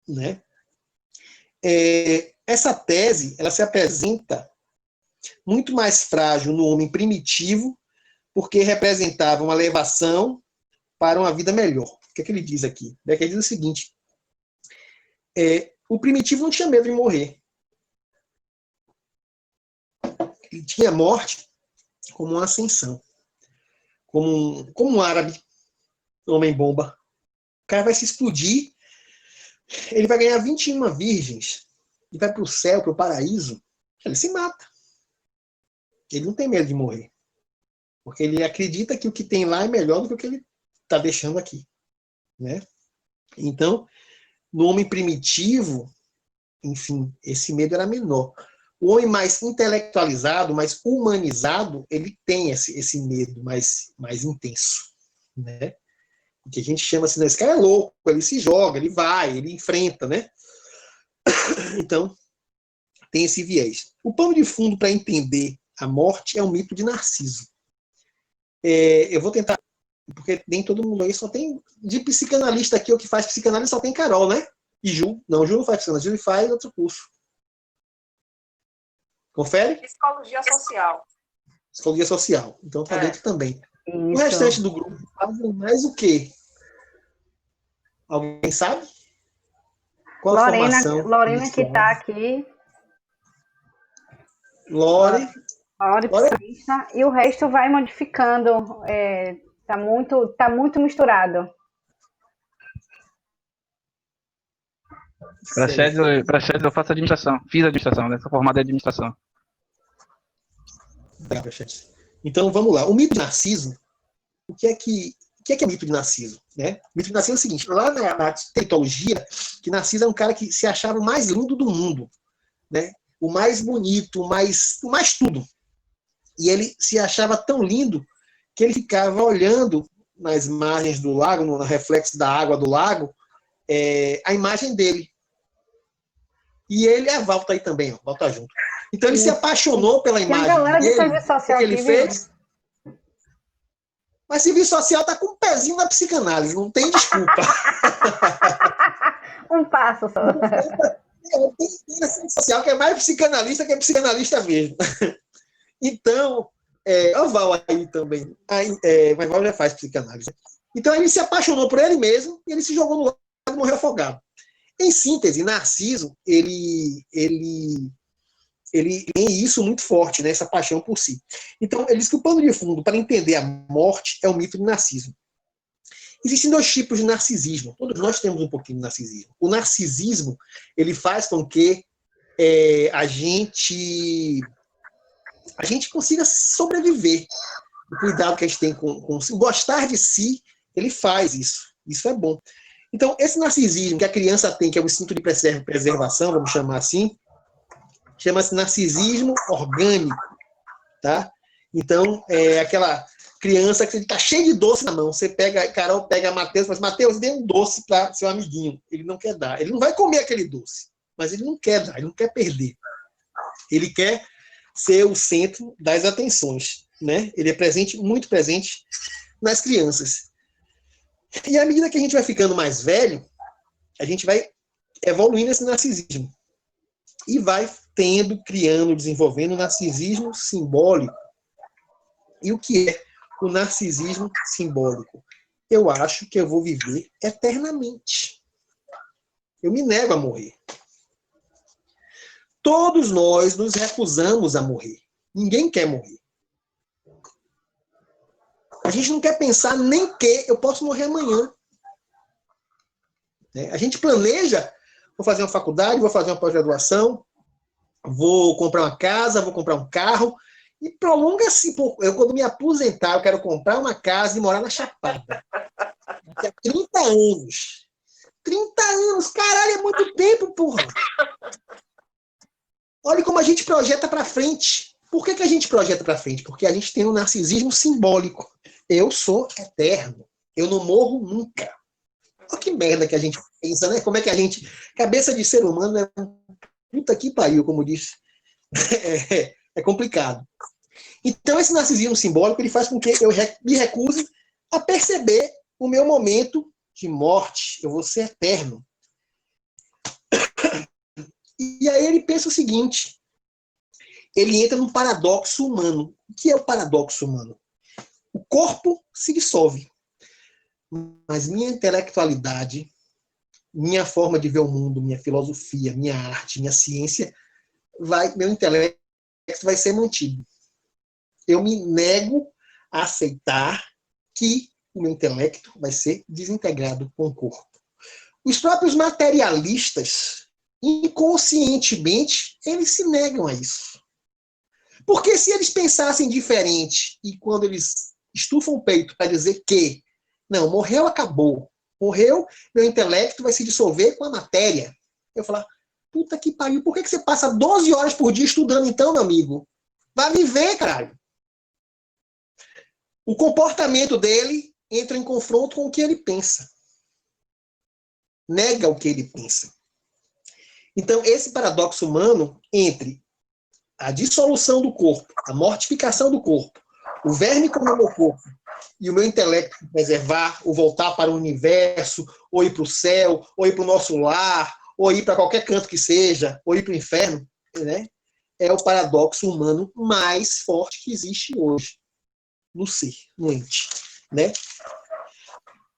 Né? Essa tese, ela se apresenta muito mais frágil no homem primitivo, porque representava uma elevação para uma vida melhor. O que é que ele diz aqui? Ele diz o seguinte: o primitivo não tinha medo de morrer. Ele tinha a morte como uma ascensão. Como um árabe, homem-bomba. O cara vai se explodir, ele vai ganhar 21 virgens, e vai para o céu, para o paraíso, ele se mata. Ele não tem medo de morrer. Porque ele acredita que o que tem lá é melhor do que o que ele está deixando aqui. Né? Então, no homem primitivo, enfim, esse medo era menor. O homem mais intelectualizado, mais humanizado, ele tem esse medo mais intenso. Né? O que a gente chama assim, esse cara é louco, ele se joga, ele vai, ele enfrenta. Né? Então, tem esse viés. O pano de fundo para entender a morte é o mito de Narciso. Eu vou tentar, porque nem todo mundo aí só tem, de psicanalista aqui, o que faz psicanálise só tem Carol, né? E Ju. Não, Ju não faz psicanálise, Ju faz outro curso. Confere? Psicologia social. Psicologia social. Então está dentro também. O Isso. restante do grupo fazem mais o quê? Alguém sabe? Qual a formação? Lorena que inicial? está aqui, Lore. Lore psicanalista, e o resto vai modificando. Tá muito misturado. Praxedes, eu faço administração. Fiz administração, né? Sou formado em administração. Tá, Praxedes. Então vamos lá. O mito de Narciso, o que é o mito de Narciso? Né? O mito de Narciso é o seguinte: lá na teitologia, que Narciso é um cara que se achava o mais lindo do mundo, né? O mais bonito, o mais tudo. E ele se achava tão lindo que ele ficava olhando nas margens do lago, no reflexo da água do lago, a imagem dele. E ele, a Val tá aí também, ó, Val tá junto. Então ele se apaixonou pela imagem Tem a galera de dele. serviço social O que ele aqui, fez? Mas serviço social tá com um pezinho na psicanálise, não tem desculpa. Um passo só. Tem serviço social que é mais psicanalista que é psicanalista mesmo. Então, a Val aí também. Mas Val já faz psicanálise. Então ele se apaixonou por ele mesmo e ele se jogou no lago e morreu afogado. Em síntese, Narciso, ele tem isso muito forte, né, essa paixão por si. Então, ele diz que o pano de fundo para entender a morte é o mito de Narciso. Existem 2 tipos de narcisismo. Todos nós temos um pouquinho de narcisismo. O narcisismo, ele faz com que a gente consiga sobreviver. O cuidado que a gente tem com gostar de si, ele faz isso. Isso é bom. Então, esse narcisismo que a criança tem, que é o instinto de preservação, vamos chamar assim, chama-se narcisismo orgânico, tá? Então, é aquela criança que está cheia de doce na mão. Você pega, Carol pega Matheus e fala assim, Matheus, dê um doce para seu amiguinho. Ele não quer dar. Ele não vai comer aquele doce, mas ele não quer dar, ele não quer perder. Ele quer ser o centro das atenções, né? Ele é presente, muito presente nas crianças. E à medida que a gente vai ficando mais velho, a gente vai evoluindo esse narcisismo. E vai criando, desenvolvendo o narcisismo simbólico. E o que é o narcisismo simbólico? Eu acho que eu vou viver eternamente. Eu me nego a morrer. Todos nós nos recusamos a morrer. Ninguém quer morrer. A gente não quer pensar nem que eu posso morrer amanhã. A gente planeja, vou fazer uma faculdade, vou fazer uma pós-graduação, vou comprar uma casa, vou comprar um carro, e prolonga-se. Eu, quando me aposentar, eu quero comprar uma casa e morar na Chapada. Daqui a 30 anos. 30 anos, caralho, é muito tempo, porra. Olha como a gente projeta para frente. Por que a gente projeta para frente? Porque a gente tem um narcisismo simbólico. Eu sou eterno. Eu não morro nunca. Olha que merda que a gente pensa, né? Como é que a gente... Cabeça de ser humano é puta que pariu, como disse. É complicado. Então, esse narcisismo simbólico ele faz com que eu me recuse a perceber o meu momento de morte. Eu vou ser eterno. E aí ele pensa o seguinte, ele entra num paradoxo humano. O que é o paradoxo humano? O corpo se dissolve, mas minha intelectualidade, minha forma de ver o mundo, minha filosofia, minha arte, minha ciência, meu intelecto vai ser mantido. Eu me nego a aceitar que o meu intelecto vai ser desintegrado com o corpo. Os próprios materialistas, inconscientemente, eles se negam a isso. Porque se eles pensassem diferente e quando eles estufam o peito para dizer que não, morreu, acabou. Morreu, meu intelecto vai se dissolver com a matéria. Eu falar, puta que pariu, por que você passa 12 horas por dia estudando então, meu amigo? Vai viver, caralho. O comportamento dele entra em confronto com o que ele pensa. Nega o que ele pensa. Então, esse paradoxo humano entre a dissolução do corpo, a mortificação do corpo, o verme comer o meu corpo e o meu intelecto preservar, ou voltar para o universo, ou ir para o céu, ou ir para o nosso lar, ou ir para qualquer canto que seja, ou ir para o inferno, né? é o paradoxo humano mais forte que existe hoje no ser, no ente, né?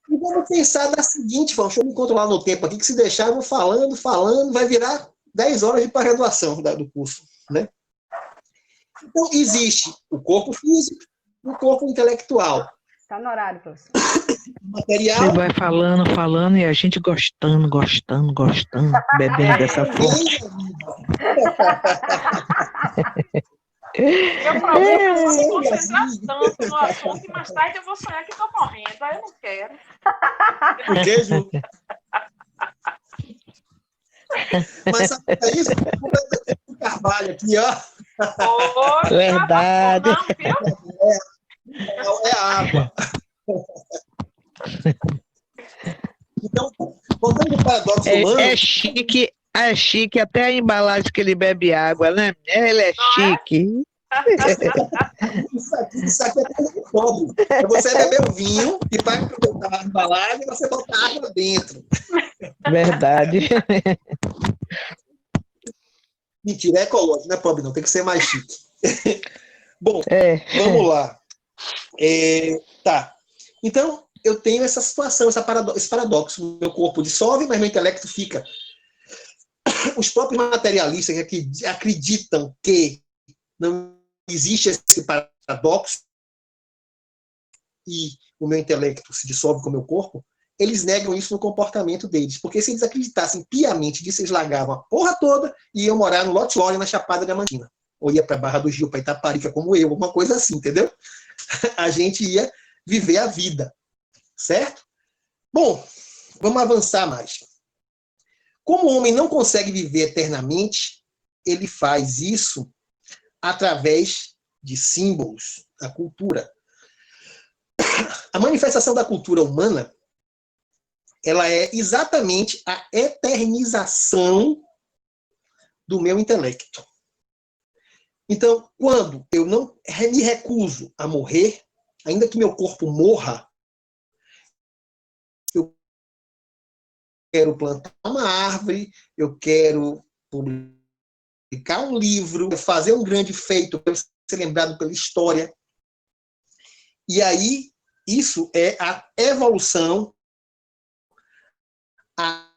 E vamos pensar da seguinte forma, deixa eu me controlar no tempo aqui, que se deixar eu vou falando, vai virar 10 horas de pós-graduação do curso, né? Então, existe o corpo físico e o corpo intelectual. Está no horário, professor. Você vai falando e a gente gostando, bebendo dessa fonte. Meu problema é só me concentrar tanto no assunto e mais tarde eu vou sonhar que estou morrendo. Aí eu não quero. Por quê, Ju? Mas sabe o que é isso? O Carvalho aqui, ó. Oi, Verdade. não, viu? É água. Então, voltando ao paradoxo humano... É chique até a embalagem que ele bebe água, né? Ele é chique. Isso aqui é coisa de pobre. É você beber o vinho e para aproveitar a embalagem, você botar água dentro. Verdade. Mentira, é ecológico, não é pobre não, tem que ser mais chique. Bom, vamos lá. Tá. Então, eu tenho essa situação, esse paradoxo. Meu corpo dissolve, mas meu intelecto fica. Os próprios materialistas que acreditam que não existe esse paradoxo e o meu intelecto se dissolve com o meu corpo, eles negam isso no comportamento deles. Porque se eles acreditassem piamente disso, eles largavam a porra toda e iam morar no Lote Lore, na Chapada Diamantina. Ou ia para Barra do Gil, para Itaparica, como eu, alguma coisa assim, entendeu? A gente ia viver a vida. Certo? Bom, vamos avançar mais. Como o homem não consegue viver eternamente, ele faz isso através de símbolos, da cultura. A manifestação da cultura humana, ela é exatamente a eternização do meu intelecto. Então, quando eu não me recuso a morrer, ainda que meu corpo morra, eu quero plantar uma árvore, eu quero publicar um livro, fazer um grande feito para ser lembrado pela história. E aí, isso é a evolução, a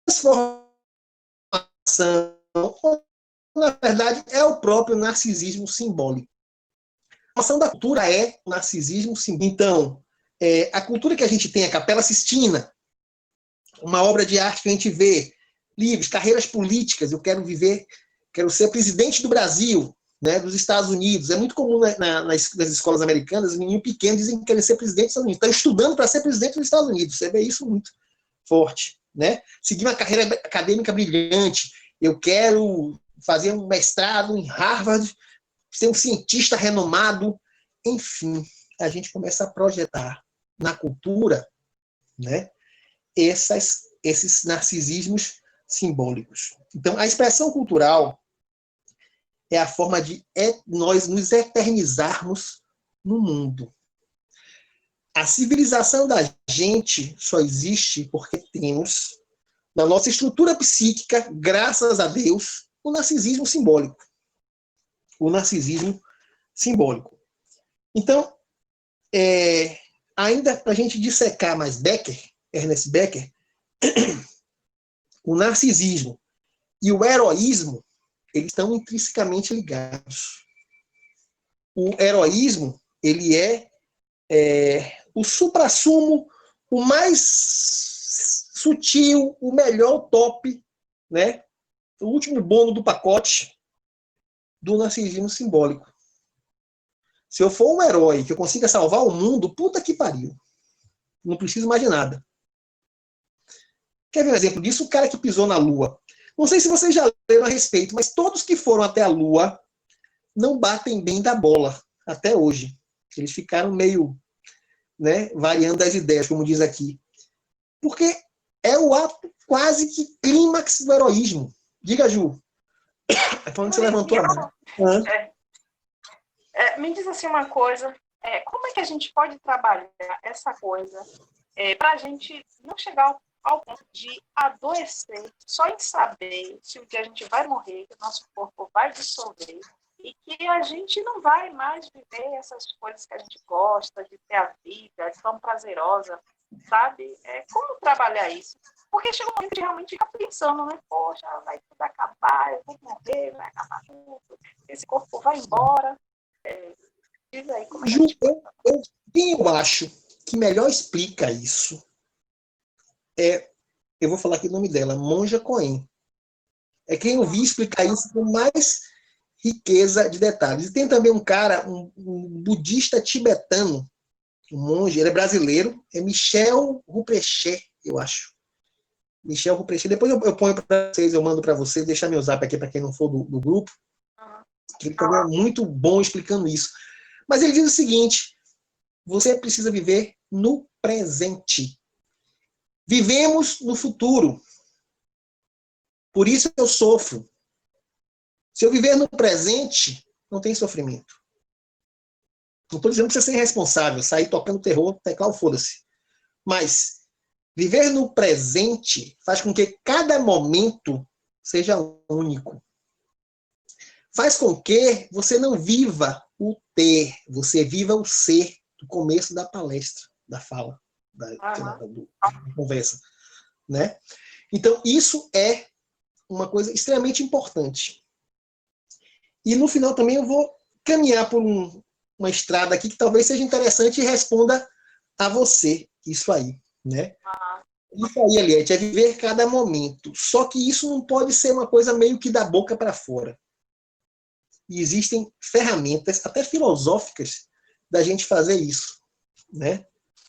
transformação, na verdade, é o próprio narcisismo simbólico. A ação da cultura é o narcisismo simbólico. Então, a cultura que a gente tem, a Capela Sistina, uma obra de arte que a gente vê, livros, carreiras políticas, eu quero ser presidente do Brasil, né, dos Estados Unidos. É muito comum nas escolas americanas, os meninos pequenos dizem que querem ser presidente dos Estados Unidos. Estão estudando para ser presidente dos Estados Unidos. Você vê isso muito forte. Né? Seguir uma carreira acadêmica brilhante. Eu quero fazer um mestrado em Harvard, ser um cientista renomado. Enfim, a gente começa a projetar na cultura, né, esses narcisismos simbólicos. Então, a expressão cultural é a forma de nós nos eternizarmos no mundo. A civilização da gente só existe porque temos, na nossa estrutura psíquica, graças a Deus, o narcisismo simbólico. O narcisismo simbólico. Então, ainda para a gente dissecar mais Ernest Becker, o narcisismo e o heroísmo, eles estão intrinsecamente ligados. O heroísmo, ele é o suprassumo, o mais sutil, o melhor top, né? O último bolo do pacote do narcisismo simbólico. Se eu for um herói que eu consiga salvar o mundo, puta que pariu. Não preciso mais de nada. Quer ver um exemplo disso? O cara que pisou na Lua. Não sei se vocês já leram a respeito, mas todos que foram até a Lua não batem bem da bola, até hoje. Eles ficaram meio, né, variando as ideias, como diz aqui. Porque é o ato quase que clímax do heroísmo. Diga, Ju. É quando você levantou a mão. Me diz assim uma coisa. Como é que a gente pode trabalhar essa coisa para a gente não chegar ao ponto de adoecer só em saber se um dia a gente vai morrer, que o nosso corpo vai dissolver e que a gente não vai mais viver essas coisas que a gente gosta, de ter a vida tão prazerosa, sabe? Como trabalhar isso? Porque chega um momento de realmente ficar pensando, né? Poxa, vai tudo acabar, eu vou morrer, vai acabar tudo, esse corpo vai embora. Diz aí como é que a gente pode fazer. Eu acho que melhor explica isso eu vou falar aqui o nome dela, Monja Coen. É quem eu vi explicar isso com mais riqueza de detalhes. E tem também um cara, um budista tibetano, um monge, ele é brasileiro, é Michel Ruprecht, eu acho. Michel Ruprecht. Depois eu ponho para vocês, eu mando para vocês, deixar meu zap aqui para quem não for do grupo, que ele também é muito bom explicando isso. Mas ele diz o seguinte: você precisa viver no presente. Vivemos no futuro. Por isso eu sofro. Se eu viver no presente, não tem sofrimento. Não estou dizendo que você ser irresponsável, sair tocando terror, teclar, foda-se. Mas viver no presente faz com que cada momento seja único. Faz com que você não viva o ter, você viva o ser do começo da palestra, da fala, da conversa. Né? Então, isso é uma coisa extremamente importante. E no final também eu vou caminhar por uma estrada aqui que talvez seja interessante e responda a você isso aí, né? Isso aí, Eliette, é viver cada momento. Só que isso não pode ser uma coisa meio que da boca para fora. E existem ferramentas, até filosóficas, da gente fazer isso, né?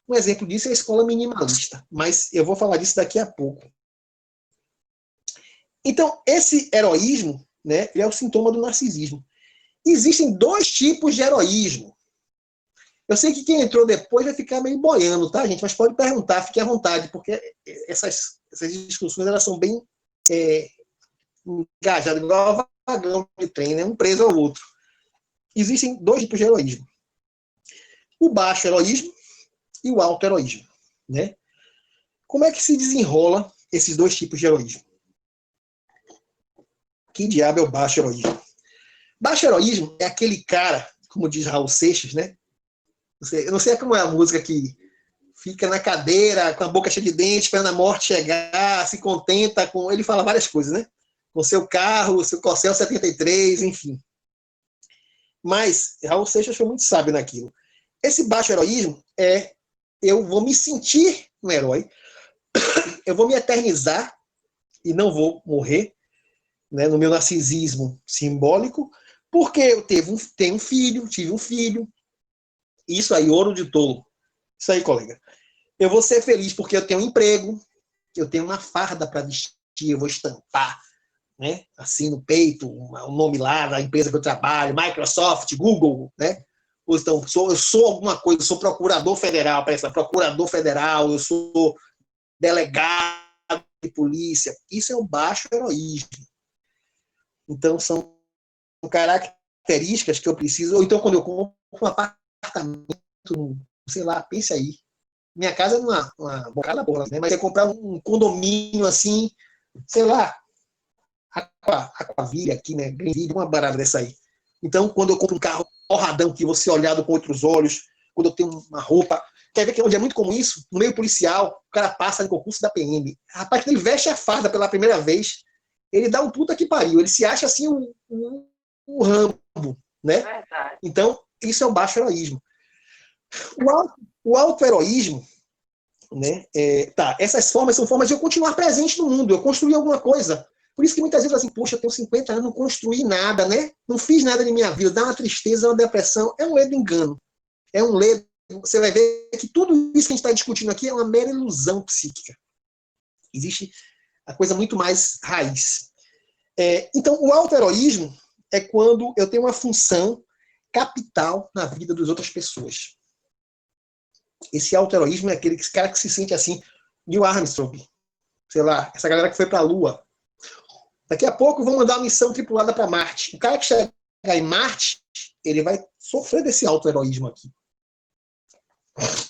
Um exemplo disso é a escola minimalista, mas eu vou falar disso daqui a pouco. Então, esse heroísmo, né, ele é o sintoma do narcisismo. Existem dois tipos de heroísmo. Eu sei que quem entrou depois vai ficar meio boiando, tá, gente? Mas pode perguntar, fique à vontade, porque essas discussões elas são bem engajadas, igual vagão de trem, né? Um preso ao outro. Existem dois tipos de heroísmo. O baixo heroísmo e o alto heroísmo, né? Como é que se desenrola esses dois tipos de heroísmo? Que diabo é o baixo heroísmo? Baixo heroísmo é aquele cara, como diz Raul Seixas, né? Eu não sei como é a música que fica na cadeira, com a boca cheia de dentes, esperando a morte chegar, se contenta com... Ele fala várias coisas, né? Com seu carro, seu Corcel 73, enfim. Mas Raul Seixas foi muito sábio naquilo. Esse baixo heroísmo é: eu vou me sentir um herói, eu vou me eternizar e não vou morrer, né, no meu narcisismo simbólico, porque eu tive um filho. Isso aí, ouro de tolo. Isso aí, colega. Eu vou ser feliz porque eu tenho um emprego, eu tenho uma farda para vestir, eu vou estampar, né, assim no peito, o nome lá da empresa que eu trabalho, Microsoft, Google, né? Ou então, eu sou alguma coisa, eu sou procurador federal, eu sou delegado de polícia. Isso é o baixo heroísmo. Então, são características que eu preciso. Ou então, quando eu compro um apartamento, sei lá, pense aí. Minha casa é uma bocada boa, né? Mas você comprar um condomínio assim, sei lá, Aquaville aqui, né? Greenville, uma barata dessa aí. Então, quando eu compro um carro porradão, que você olhado com outros olhos, quando eu tenho uma roupa. Quer ver que onde é muito comum isso? No meio policial, o cara passa no concurso da PM. Rapaz, quando ele veste a farda pela primeira vez, ele dá um puta que pariu. Ele se acha assim um Rambo, né? Verdade. Então, isso é o baixo heroísmo. O alto heroísmo, né? Essas formas são formas de eu continuar presente no mundo, eu construir alguma coisa. Por isso que muitas vezes assim, poxa, eu tenho 50 anos, não construí nada, né? Não fiz nada de minha vida, dá uma tristeza, uma depressão. É um ledo engano. É um ledo. Você vai ver que tudo isso que a gente está discutindo aqui é uma mera ilusão psíquica. Existe a coisa muito mais raiz. Então, o auto-heroísmo é quando eu tenho uma função capital na vida das outras pessoas. Esse auto-heroísmo é aquele cara que se sente assim, Neil Armstrong, sei lá, essa galera que foi para a Lua. Daqui a pouco vão mandar uma missão tripulada para Marte. O cara que chegar em Marte, ele vai sofrer desse auto-heroísmo aqui.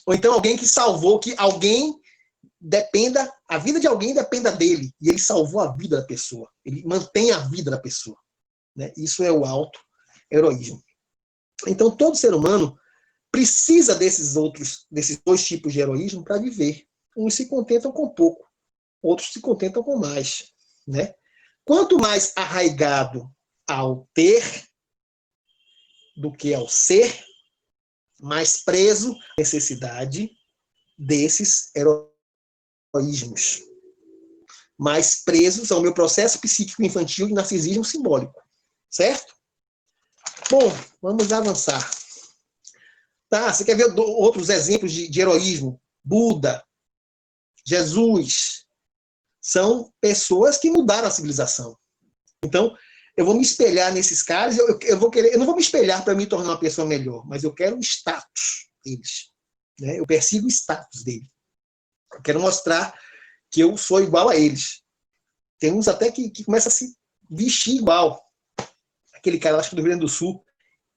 Ou então alguém que salvou, que alguém a vida de alguém dependa dele, e ele salvou a vida da pessoa, ele mantém a vida da pessoa, né? Isso é o auto-heroísmo. Então, todo ser humano precisa desses dois tipos de heroísmo para viver. Uns se contentam com pouco, outros se contentam com mais, né? Quanto mais arraigado ao ter do que ao ser, mais preso à necessidade desses heroísmos, mais presos ao meu processo psíquico infantil de narcisismo simbólico, certo? Bom, vamos avançar. Tá, você quer ver outros exemplos de heroísmo? Buda, Jesus, são pessoas que mudaram a civilização. Então, eu vou me espelhar nesses caras, eu não vou me espelhar para me tornar uma pessoa melhor, mas eu quero o status deles, né? Eu persigo o status deles. Eu quero mostrar que eu sou igual a eles. Tem uns até que começam a se vestir igual. Aquele cara, acho que do Rio Grande do Sul,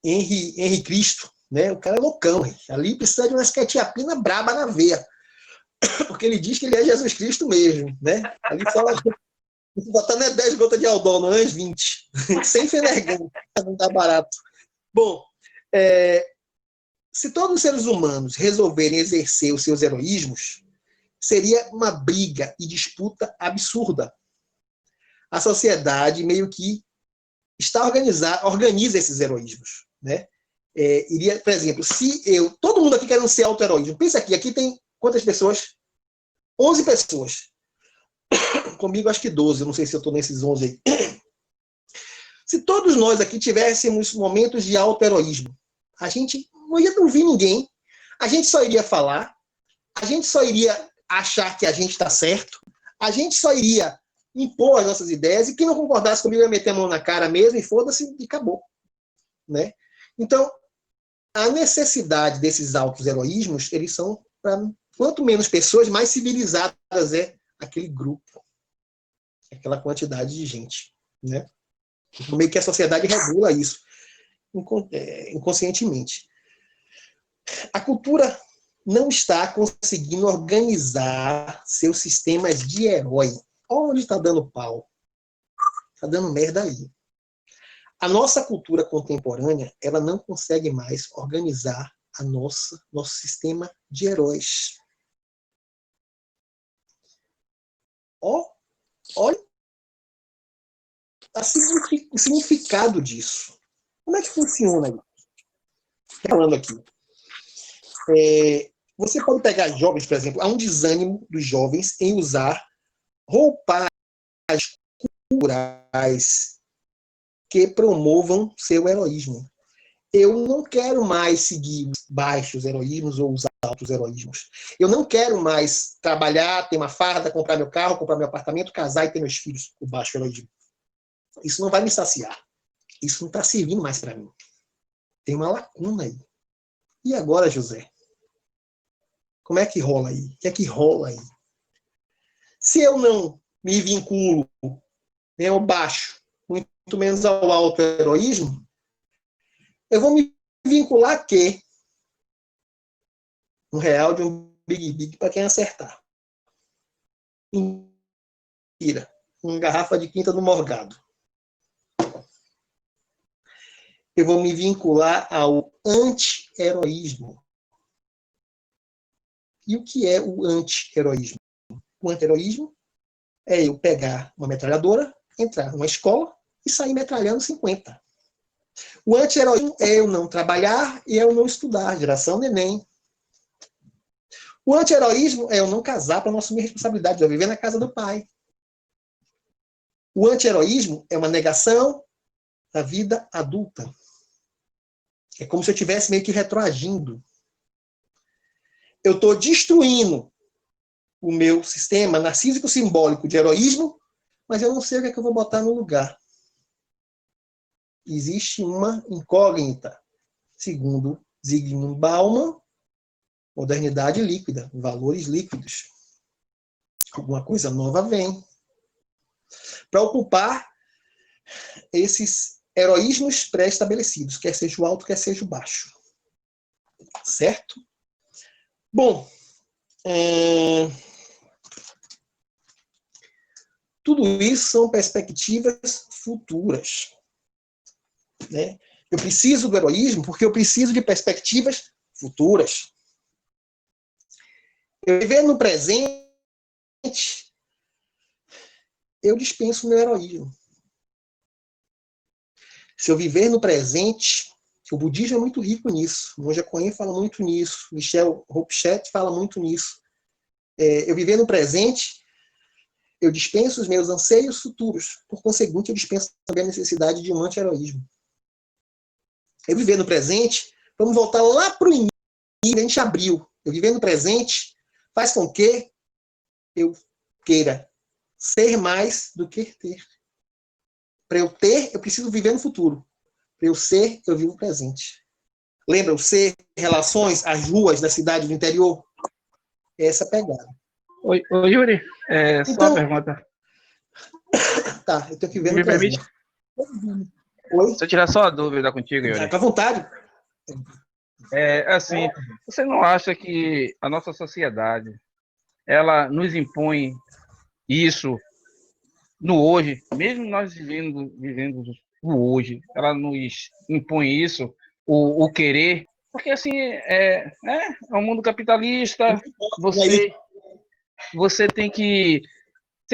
Henri Cristo, né? O cara é loucão. Ali precisa de uma sketiapina braba na veia. Porque ele diz que ele é Jesus Cristo mesmo, né? Ali fala, botando 10 gotas de Aldol, não é 20. Sem fenergão, não tá barato. Bom, se todos os seres humanos resolverem exercer os seus heroísmos, seria uma briga e disputa absurda. A sociedade meio que organiza esses heroísmos, né? Iria, por exemplo, todo mundo aqui querendo ser auto-heroísmo. Pensa aqui tem quantas pessoas? 11 pessoas. Comigo acho que 12, eu não sei se eu estou nesses 11 aí. Se todos nós aqui tivéssemos momentos de auto-heroísmo, a gente não ia ouvir ninguém, a gente só iria falar, a gente só iria achar que a gente está certo, a gente só iria impor as nossas ideias, e quem não concordasse comigo ia meter a mão na cara mesmo, e foda-se, e acabou, né? Então, a necessidade desses auto-heroísmos, eles são, quanto menos pessoas, mais civilizadas é aquele grupo, aquela quantidade de gente, né? Como é que a sociedade regula isso inconscientemente. A cultura não está conseguindo organizar seus sistemas de herói. Olha onde está dando pau. Está dando merda aí. A nossa cultura contemporânea, ela não consegue mais organizar nosso sistema de heróis. Olha o significado disso. Como é que funciona isso? Falando aqui. Você pode pegar jovens, por exemplo, há um desânimo dos jovens em usar roupagens culturais que promovam seu heroísmo. Eu não quero mais seguir os baixos heroísmos ou os altos heroísmos. Eu não quero mais trabalhar, ter uma farda, comprar meu carro, comprar meu apartamento, casar e ter meus filhos, o baixo heroísmo. Isso não vai me saciar. Isso não está servindo mais para mim. Tem uma lacuna aí. E agora, José? Como é que rola aí? O que é que rola aí? Se eu não me vinculo nem ao baixo, muito menos ao alto heroísmo, eu vou me vincular a quê? Um real de um big para quem acertar. Mentira. Uma garrafa de quinta do Morgado. Eu vou me vincular ao anti-heroísmo. E o que é o anti-heroísmo? O anti-heroísmo é eu pegar uma metralhadora, entrar numa escola e sair metralhando 50. O anti-heroísmo é eu não trabalhar e eu não estudar, geração neném. O anti-heroísmo é eu não casar para não assumir responsabilidade, eu viver na casa do pai. O anti-heroísmo é uma negação da vida adulta. É como se eu estivesse meio que retroagindo. Eu estou destruindo o meu sistema narcísico simbólico de heroísmo, mas eu não sei o que é que eu vou botar no lugar. Existe uma incógnita. Segundo Zygmunt Bauman, modernidade líquida, valores líquidos. Alguma coisa nova vem. Para ocupar esses heroísmos pré-estabelecidos, quer seja o alto, quer seja o baixo. Certo? Bom, Tudo isso são perspectivas futuras. Né? Eu preciso do heroísmo porque eu preciso de perspectivas futuras. Eu viver no presente, eu dispenso o meu heroísmo. Se eu viver no presente, o budismo é muito rico nisso. O Monja Coen fala muito nisso. Michel Hopchet fala muito nisso. Eu viver no presente, eu dispenso os meus anseios futuros. Por conseguinte, eu dispenso também a necessidade de um anti-heroísmo. Eu viver no presente, vamos voltar lá para o início, a gente abriu. Eu viver no presente faz com que eu queira ser mais do que ter. Para eu ter, eu preciso viver no futuro. Para eu ser, eu vivo o presente. Lembra o ser, relações, as ruas da cidade do interior? Essa pegada. Oi, Yuri, só Então, uma pergunta. Tá, eu tenho que ver no Me permite? presente. Oi? Se eu tirar só a dúvida contigo, Yuri. Fica à vontade. Assim, você não acha que a nossa sociedade, ela nos impõe isso no hoje, mesmo nós vivendo o hoje, ela nos impõe isso, o querer, porque assim, é um mundo capitalista, você tem que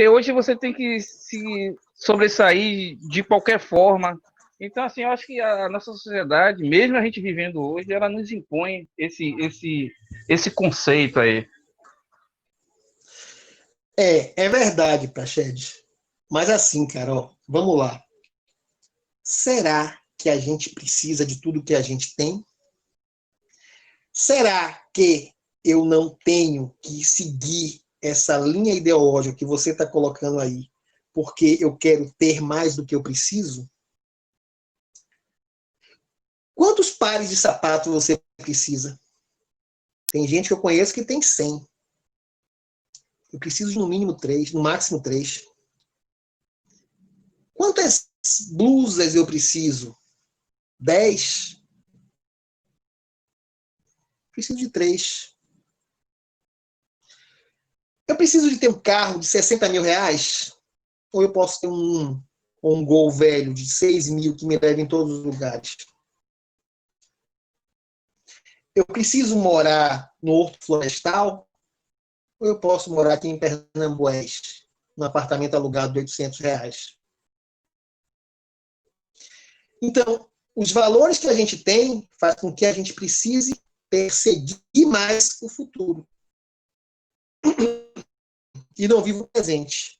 hoje você tem que se sobressair de qualquer forma. Então, assim, eu acho que a nossa sociedade, mesmo a gente vivendo hoje, ela nos impõe esse conceito aí. É verdade, Praxedes. Mas assim, Carol, vamos lá. Será que a gente precisa de tudo que a gente tem? Será que eu não tenho que seguir essa linha ideológica que você está colocando aí, porque eu quero ter mais do que eu preciso? Quantos pares de sapato você precisa? Tem gente que eu conheço que tem 100. Eu preciso de no mínimo 3, no máximo 3. Quantas blusas eu preciso? 10? Preciso de 3. Eu preciso de ter um carro de 60 mil reais? Ou eu posso ter um Gol velho de 6 mil que me leve em todos os lugares? Eu preciso morar no Horto Florestal? Ou eu posso morar aqui em Pernambués, num apartamento alugado de 800 reais? Então, os valores que a gente tem fazem com que a gente precise perseguir mais o futuro. E não vivo o presente.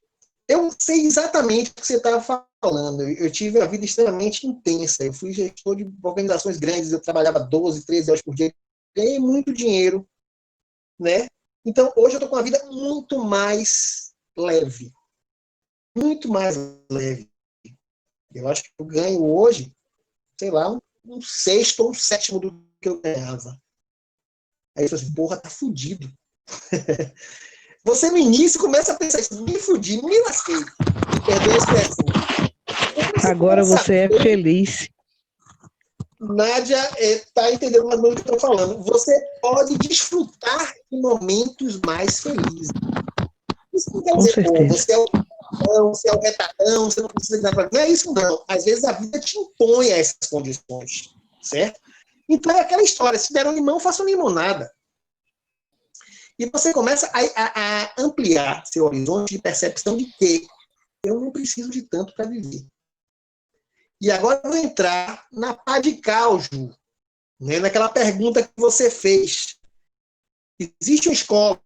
Eu sei exatamente o que você estava falando. Eu tive uma vida extremamente intensa. Eu fui gestor de organizações grandes. Eu trabalhava 12, 13 horas por dia. Ganhei muito dinheiro, né? Então, hoje eu estou com uma vida muito mais leve. Muito mais leve. Eu acho que eu ganho hoje, sei lá, um sexto ou um sétimo do que eu ganhava. Aí eu falei assim, porra, tá fudido. Você no início começa a pensar isso, me fudi, me lasquei. Me perdoe a expressão. Agora você é feliz. Nádia está entendendo mais ou menos o que eu estou falando. Você pode desfrutar de momentos mais felizes. Isso não quer dizer, pô, você é o retardão, você não precisa de nada. Não é isso, não. Às vezes a vida te impõe essas condições, certo? Então é aquela história, se der um limão, faça uma limonada. E você começa a ampliar seu horizonte de percepção de que eu não preciso de tanto para viver. E agora eu vou entrar na pá de cal, Ju, né? Naquela pergunta que você fez. Existe uma escola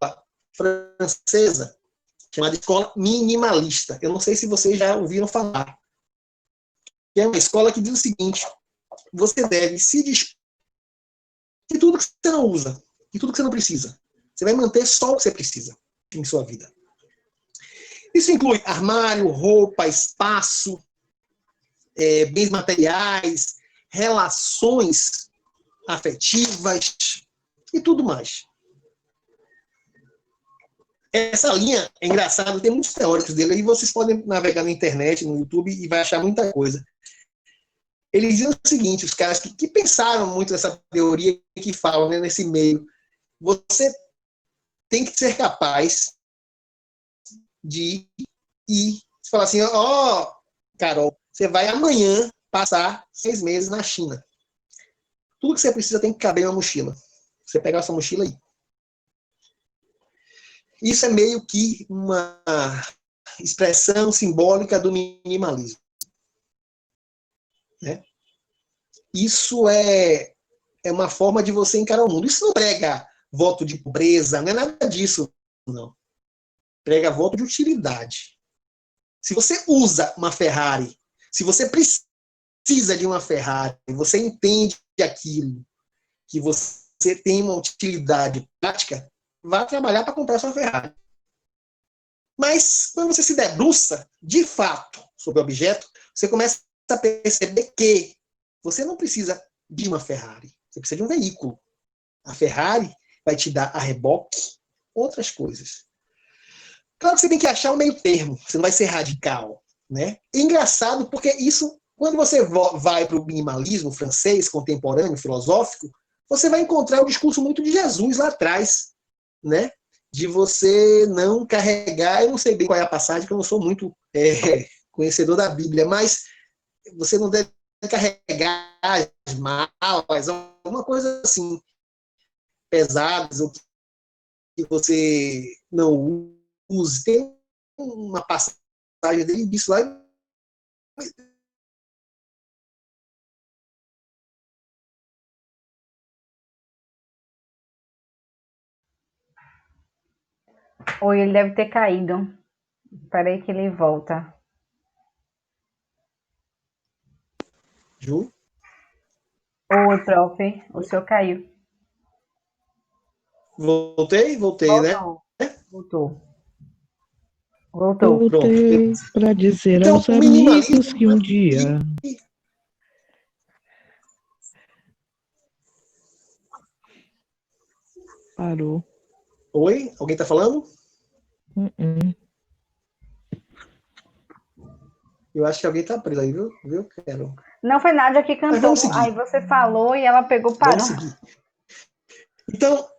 francesa chamada escola minimalista. Eu não sei se vocês já ouviram falar. É uma escola que diz o seguinte: você deve se dispor de tudo que você não usa, de tudo que você não precisa. Você vai manter só o que você precisa em sua vida. Isso inclui armário, roupa, espaço, bens materiais, relações afetivas e tudo mais. Essa linha é engraçada, tem muitos teóricos dele, e vocês podem navegar na internet, no YouTube, e vai achar muita coisa. Eles dizem o seguinte, os caras que pensaram muito nessa teoria, que falam, né, nesse meio, você tem que ser capaz de ir Você fala assim, ó, Carol, você vai amanhã passar 6 meses na China. Tudo que você precisa tem que caber em uma mochila. Você pega essa mochila aí. Isso é meio que uma expressão simbólica do minimalismo. Né? Isso é uma forma de você encarar o mundo. Isso não prega voto de pobreza, não é nada disso, não. Prega voto de utilidade. Se você usa uma Ferrari, se você precisa de uma Ferrari, você entende aquilo, que você tem uma utilidade prática, vá trabalhar para comprar sua Ferrari. Mas, quando você se debruça, de fato, sobre o objeto, você começa a perceber que você não precisa de uma Ferrari. Você precisa de um veículo. A Ferrari vai te dar a reboque, outras coisas. Claro que você tem que achar um meio termo. Você não vai ser radical. Né? É engraçado porque isso, quando você vai para o minimalismo francês, contemporâneo, filosófico, você vai encontrar o discurso muito de Jesus lá atrás, né? De você não carregar, eu não sei bem qual é a passagem, que eu não sou muito conhecedor da Bíblia, mas você não deve carregar as malas, alguma coisa assim, pesadas, ou que você não use. Tem uma passagem dele disso lá. Ou ele deve ter caído. Espera aí que ele volta. Ju? Oi, prof. O senhor caiu. Voltei, né? Voltou. Voltou. Pronto. Voltei para dizer Então, aos o amigos minimalismo que um dia. Parou. Oi? Alguém está falando? Eu acho que alguém está preso aí, viu, Carol? Não foi Nádia que Mas cantou. vamos seguir. Aí você falou e ela pegou, parou. Vamos seguir. Então,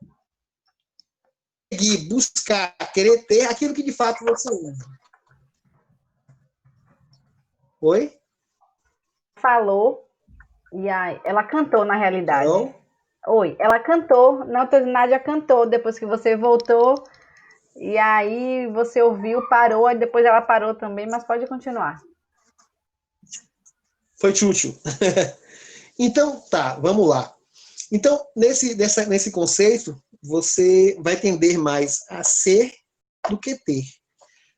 buscar, querer ter aquilo que de fato você usa. Oi? Falou e aí ela cantou na realidade. Carol? Oi, ela cantou. Não, Nádia cantou depois que você voltou. E aí você ouviu, parou, e depois ela parou também, mas pode continuar. Foi Tchutchu. Então, tá, vamos lá. Então, nesse conceito, você vai tender mais a ser do que ter.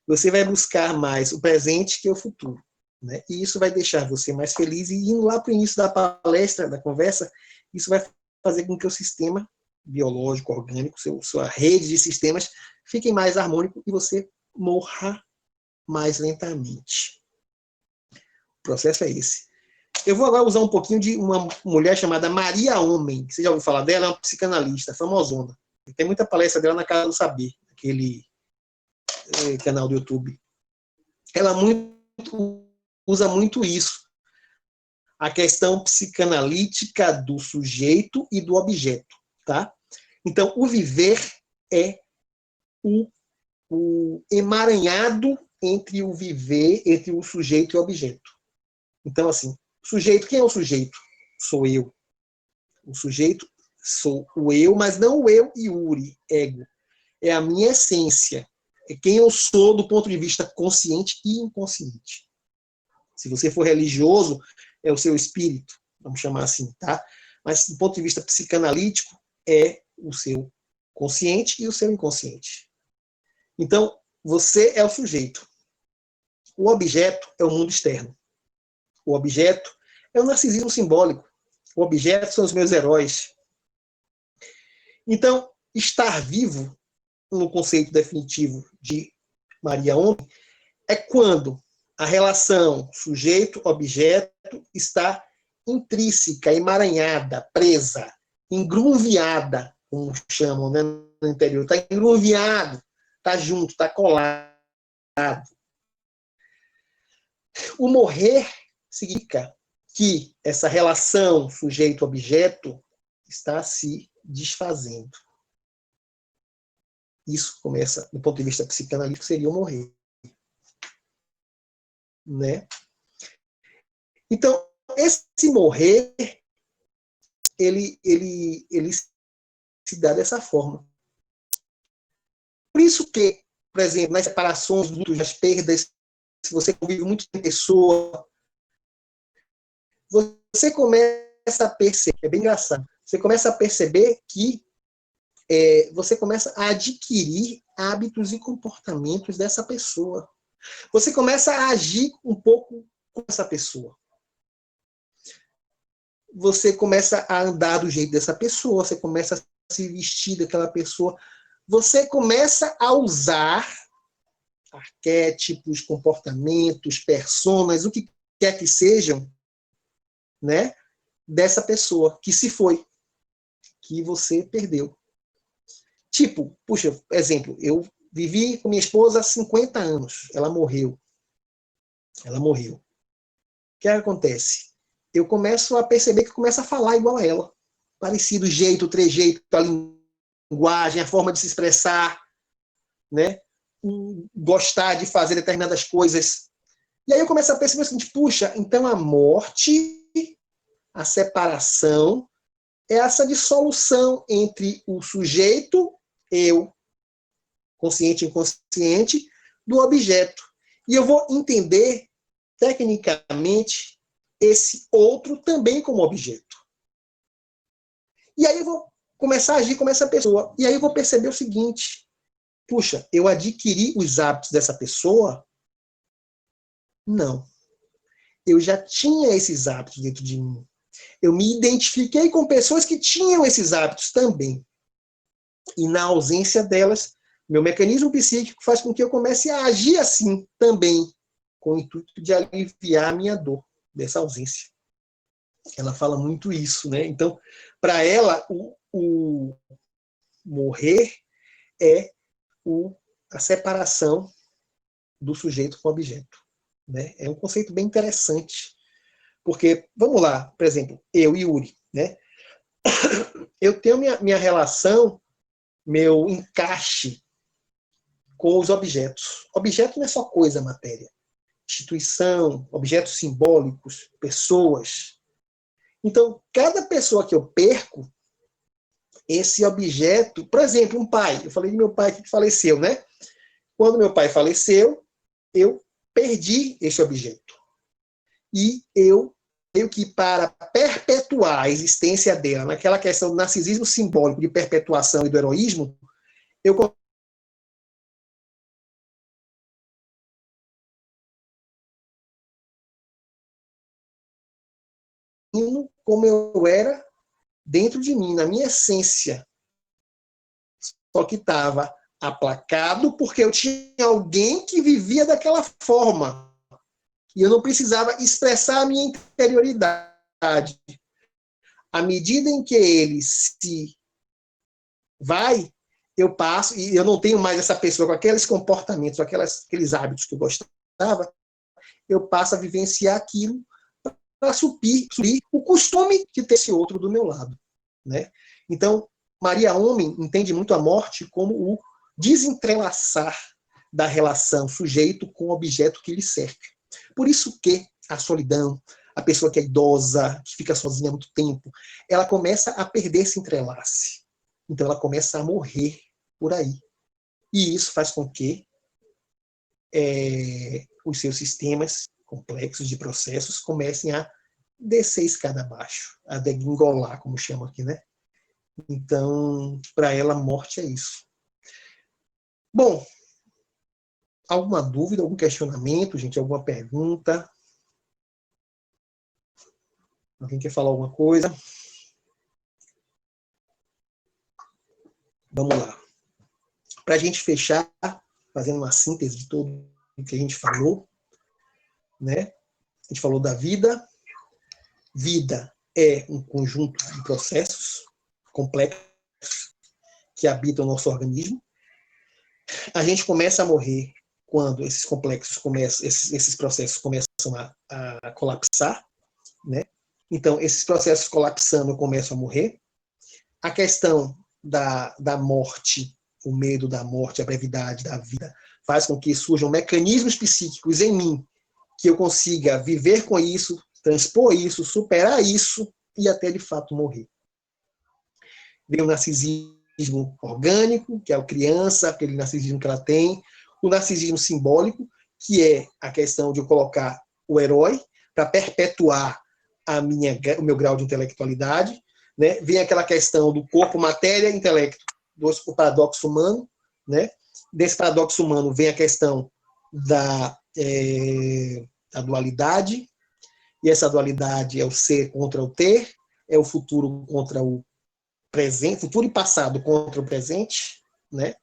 Você vai buscar mais o presente que o futuro. Né? E isso vai deixar você mais feliz. E indo lá para o início da palestra, da conversa, isso vai fazer com que o sistema biológico, orgânico, sua rede de sistemas, fique mais harmônico e você morra mais lentamente. O processo é esse. Eu vou agora usar um pouquinho de uma mulher chamada Maria Homem. Você já ouviu falar dela? É uma psicanalista famosona. Tem muita palestra dela na Casa do Saber, aquele canal do YouTube. Ela usa muito isso. A questão psicanalítica do sujeito e do objeto. Tá? Então, o viver é o emaranhado entre o viver, entre o sujeito e o objeto. Então, assim, sujeito, quem é o sujeito? Sou eu. O sujeito sou o eu, mas não o eu Yuri, ego. É a minha essência. É quem eu sou do ponto de vista consciente e inconsciente. Se você for religioso, é o seu espírito, vamos chamar assim, tá? Mas do ponto de vista psicanalítico, é o seu consciente e o seu inconsciente. Então, você é o sujeito. O objeto é o mundo externo. O objeto é o narcisismo simbólico. O objeto são os meus heróis. Então, estar vivo, no conceito definitivo de Maria Homem, é quando a relação sujeito-objeto está intrínseca, emaranhada, presa, engruviada, como chamam, né, no interior. Está engruviado, está junto, está colado. O morrer significa que essa relação sujeito-objeto está se desfazendo. Isso começa, do ponto de vista psicanalítico, seria o morrer. né? Então, esse morrer, ele se dá dessa forma. Por isso que, por exemplo, nas separações, nas perdas, se você convive muito com a pessoa, você começa a perceber, é bem engraçado, você começa a perceber que você começa a adquirir hábitos e comportamentos dessa pessoa. Você começa a agir um pouco com essa pessoa. Você começa a andar do jeito dessa pessoa, você começa a se vestir daquela pessoa, você começa a usar arquétipos, comportamentos, personas, o que quer que sejam, né, dessa pessoa que se foi, que você perdeu. Tipo, puxa, exemplo, eu vivi com minha esposa há 50 anos, ela morreu. O que acontece? Eu começo a perceber que começo a falar igual a ela. Parecido o jeito, o trejeito, a linguagem, a forma de se expressar, né? Gostar de fazer determinadas coisas. E aí eu começo a perceber o seguinte, puxa, então a morte, a separação, é essa dissolução entre o sujeito, eu, consciente e inconsciente, do objeto. E eu vou entender, tecnicamente, esse outro também como objeto. E aí eu vou começar a agir como essa pessoa. E aí eu vou perceber o seguinte, puxa, eu adquiri os hábitos dessa pessoa? Não. Eu já tinha esses hábitos dentro de mim. Eu me identifiquei com pessoas que tinham esses hábitos também. E na ausência delas, meu mecanismo psíquico faz com que eu comece a agir assim também, com o intuito de aliviar a minha dor dessa ausência. Ela fala muito isso, né? Então, para ela, o morrer é a separação do sujeito com o objeto, né? É um conceito bem interessante, porque, vamos lá, por exemplo, eu e Yuri, né? Eu tenho minha relação, meu encaixe com os objetos. Objeto não é só coisa, matéria. Instituição, objetos simbólicos, pessoas. Então, cada pessoa que eu perco, esse objeto, por exemplo, um pai, eu falei de meu pai que faleceu, né? Quando meu pai faleceu, eu perdi esse objeto. E eu tenho que, para perpetuar a existência dela, naquela questão do narcisismo simbólico de perpetuação e do heroísmo, eu como eu era dentro de mim, na minha essência. Só que estava aplacado porque eu tinha alguém que vivia daquela forma. E eu não precisava expressar a minha interioridade. À medida em que ele se vai, eu passo, e eu não tenho mais essa pessoa com aqueles comportamentos, aqueles hábitos que eu gostava, eu passo a vivenciar aquilo para suprir o costume de ter esse outro do meu lado, né? Então, Maria Homem entende muito a morte como o desentrelaçar da relação sujeito com o objeto que lhe cerca. Por isso que a solidão, a pessoa que é idosa, que fica sozinha há muito tempo, ela começa a perder esse entrelace. Então ela começa a morrer por aí. E isso faz com que os seus sistemas complexos de processos comecem a descer escada abaixo, a degringolar, como chama aqui, né? Então, para ela, a morte é isso. Bom, alguma dúvida, algum questionamento, gente? Alguma pergunta? Alguém quer falar alguma coisa? Vamos lá. Para a gente fechar, fazendo uma síntese de tudo o que a gente falou, né? A gente falou da vida. Vida é um conjunto de processos complexos que habitam o nosso organismo. A gente começa a morrer quando esses complexos começam, esses processos começam a colapsar, né? Então, esses processos colapsando, eu começo a morrer. A questão da morte, o medo da morte, a brevidade da vida, faz com que surjam mecanismos psíquicos em mim que eu consiga viver com isso, transpor isso, superar isso e até de fato morrer. Vem o narcisismo orgânico, que é a criança, aquele narcisismo que ela tem, o narcisismo simbólico, que é a questão de eu colocar o herói para perpetuar o meu grau de intelectualidade, né? Vem aquela questão do corpo, matéria, intelecto, o paradoxo humano, né? Desse paradoxo humano vem a questão da dualidade, e essa dualidade é o ser contra o ter, é o futuro contra o presente, futuro e passado contra o presente, né?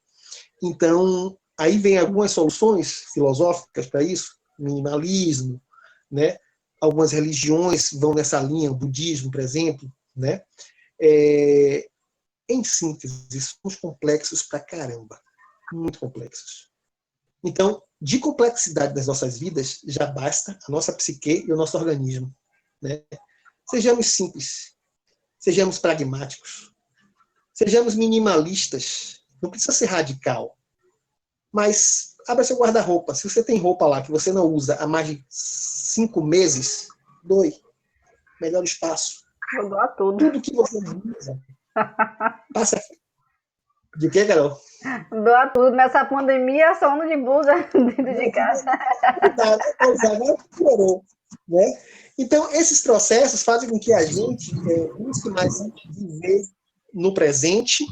Então, aí vem algumas soluções filosóficas para isso, minimalismo, né? Algumas religiões vão nessa linha, o budismo, por exemplo, né? Em síntese, somos complexos pra caramba, muito complexos. Então, de complexidade das nossas vidas, já basta a nossa psique e o nosso organismo, né? Sejamos simples, sejamos pragmáticos, sejamos minimalistas, não precisa ser radical, mas abra seu guarda-roupa. Se você tem roupa lá que você não usa há mais de 5 meses, doe. Melhor espaço. Vou doar tudo. Tudo que você usa, passa. De quê, Carol? Doar tudo. Nessa pandemia, só ando de blusa dentro de casa. Agora piorou, né? Então, esses processos fazem com que a gente busque mais viver no presente,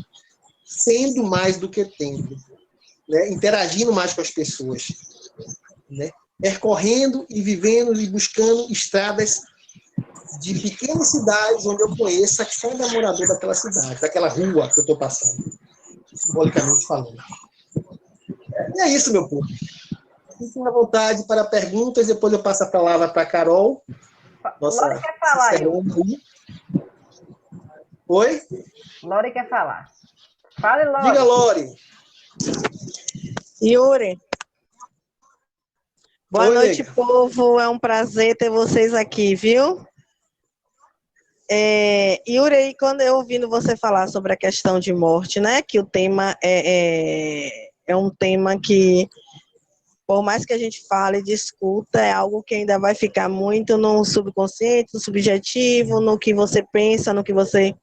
sendo mais do que tendo, né? Interagindo mais com as pessoas, né? Percorrendo e vivendo e buscando estradas de pequenas cidades onde eu conheça cada morador daquela cidade, daquela rua que eu estou passando, simbolicamente falando. E é isso, meu povo. Fiquem à vontade para perguntas, depois eu passo a palavra para a Carol. Nossa, Lore quer falar, Oi? Lore quer falar. Fale, Lore. Diga, Lore. Yuri. Boa Oi, noite, nega. povo. É um prazer ter vocês aqui, viu? Yuri, quando eu ouvindo você falar sobre a questão de morte, né? Que o tema é um tema que, por mais que a gente fale e discuta, é algo que ainda vai ficar muito no subconsciente, no subjetivo, no que você pensa, no que você...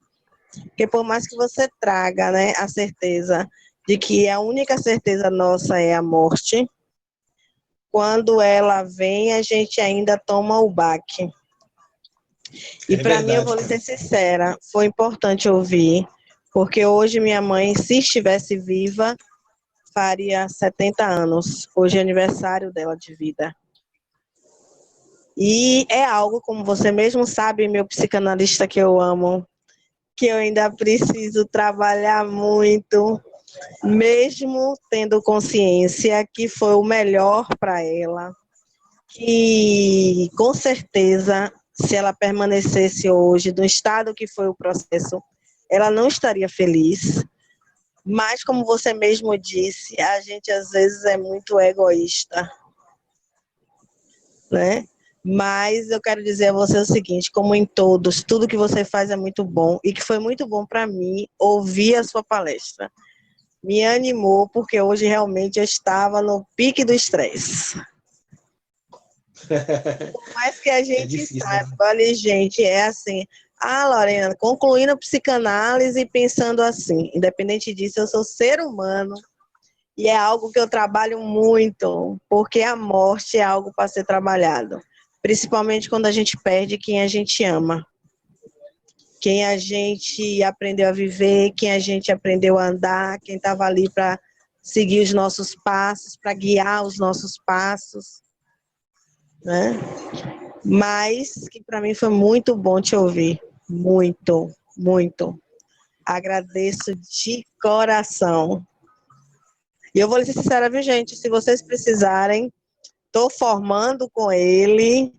Porque por mais que você traga, né, a certeza de que a única certeza nossa é a morte, quando ela vem, a gente ainda toma o baque. E para mim, eu vou ser sincera, foi importante ouvir, porque hoje minha mãe, se estivesse viva, faria 70 anos. Hoje é aniversário dela de vida. E é algo, como você mesmo sabe, meu psicanalista que eu amo, que eu ainda preciso trabalhar muito, mesmo tendo consciência que foi o melhor para ela, que com certeza, se ela permanecesse hoje no estado que foi o processo, ela não estaria feliz. Mas, como você mesmo disse, a gente às vezes é muito egoísta, né? Mas eu quero dizer a você o seguinte, como em todos, tudo que você faz é muito bom, e que foi muito bom para mim ouvir a sua palestra. Me animou, porque hoje realmente eu estava no pique do estresse. Por mais que a gente difícil, saiba, né? olha, gente, é assim... Lorena, concluindo a psicanálise e pensando assim, independente disso, eu sou ser humano e é algo que eu trabalho muito, porque a morte é algo para ser trabalhado, principalmente quando a gente perde quem a gente ama, quem a gente aprendeu a viver, quem a gente aprendeu a andar, quem estava ali para seguir os nossos passos, para guiar os nossos passos, né? Mas que para mim foi muito bom te ouvir. Muito, muito. Agradeço de coração. E eu vou lhe ser sincera, viu, gente? Se vocês precisarem, estou formando com ele.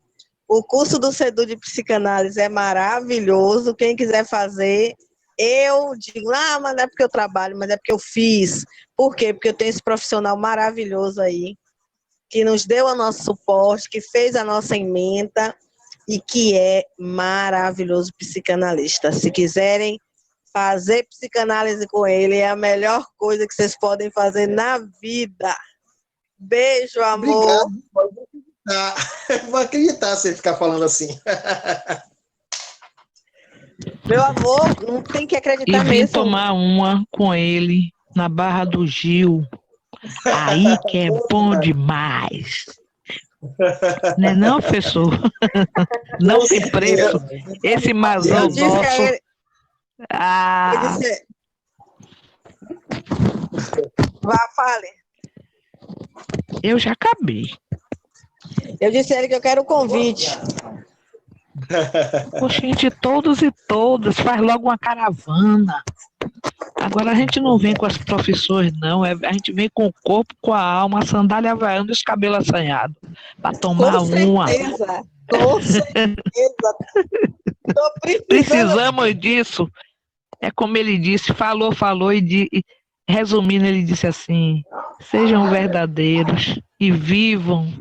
O curso do Sedu de Psicanálise é maravilhoso. Quem quiser fazer, eu digo, mas não é porque eu trabalho, mas é porque eu fiz. Por quê? Porque eu tenho esse profissional maravilhoso aí, que nos deu o nosso suporte, que fez a nossa ementa, e que é maravilhoso psicanalista. Se quiserem fazer psicanálise com ele, é a melhor coisa que vocês podem fazer na vida. Beijo, amor. Obrigado. acreditar. Vou acreditar se ele ficar falando assim. Meu amor, não tem que E acreditar vim mesmo. tomar uma com ele na Barra do Gil. Aí que é bom demais. Né não, professor? Não Com tem preço. certeza. Esse Eu mazão disse a nosso. ele, eu Ah, disse, vá, fale. eu já acabei. Eu disse a ele que eu quero o convite. Gente, todos e todas, faz logo uma caravana. Agora a gente não vem com as profissões, não. A gente vem com o corpo, com a alma, a sandália havaiana e os cabelos assanhados. Para tomar Com uma. certeza. Com certeza. Tô precisando. Precisamos disso. É como ele disse, falou e resumindo, ele disse assim: sejam verdadeiros e vivam,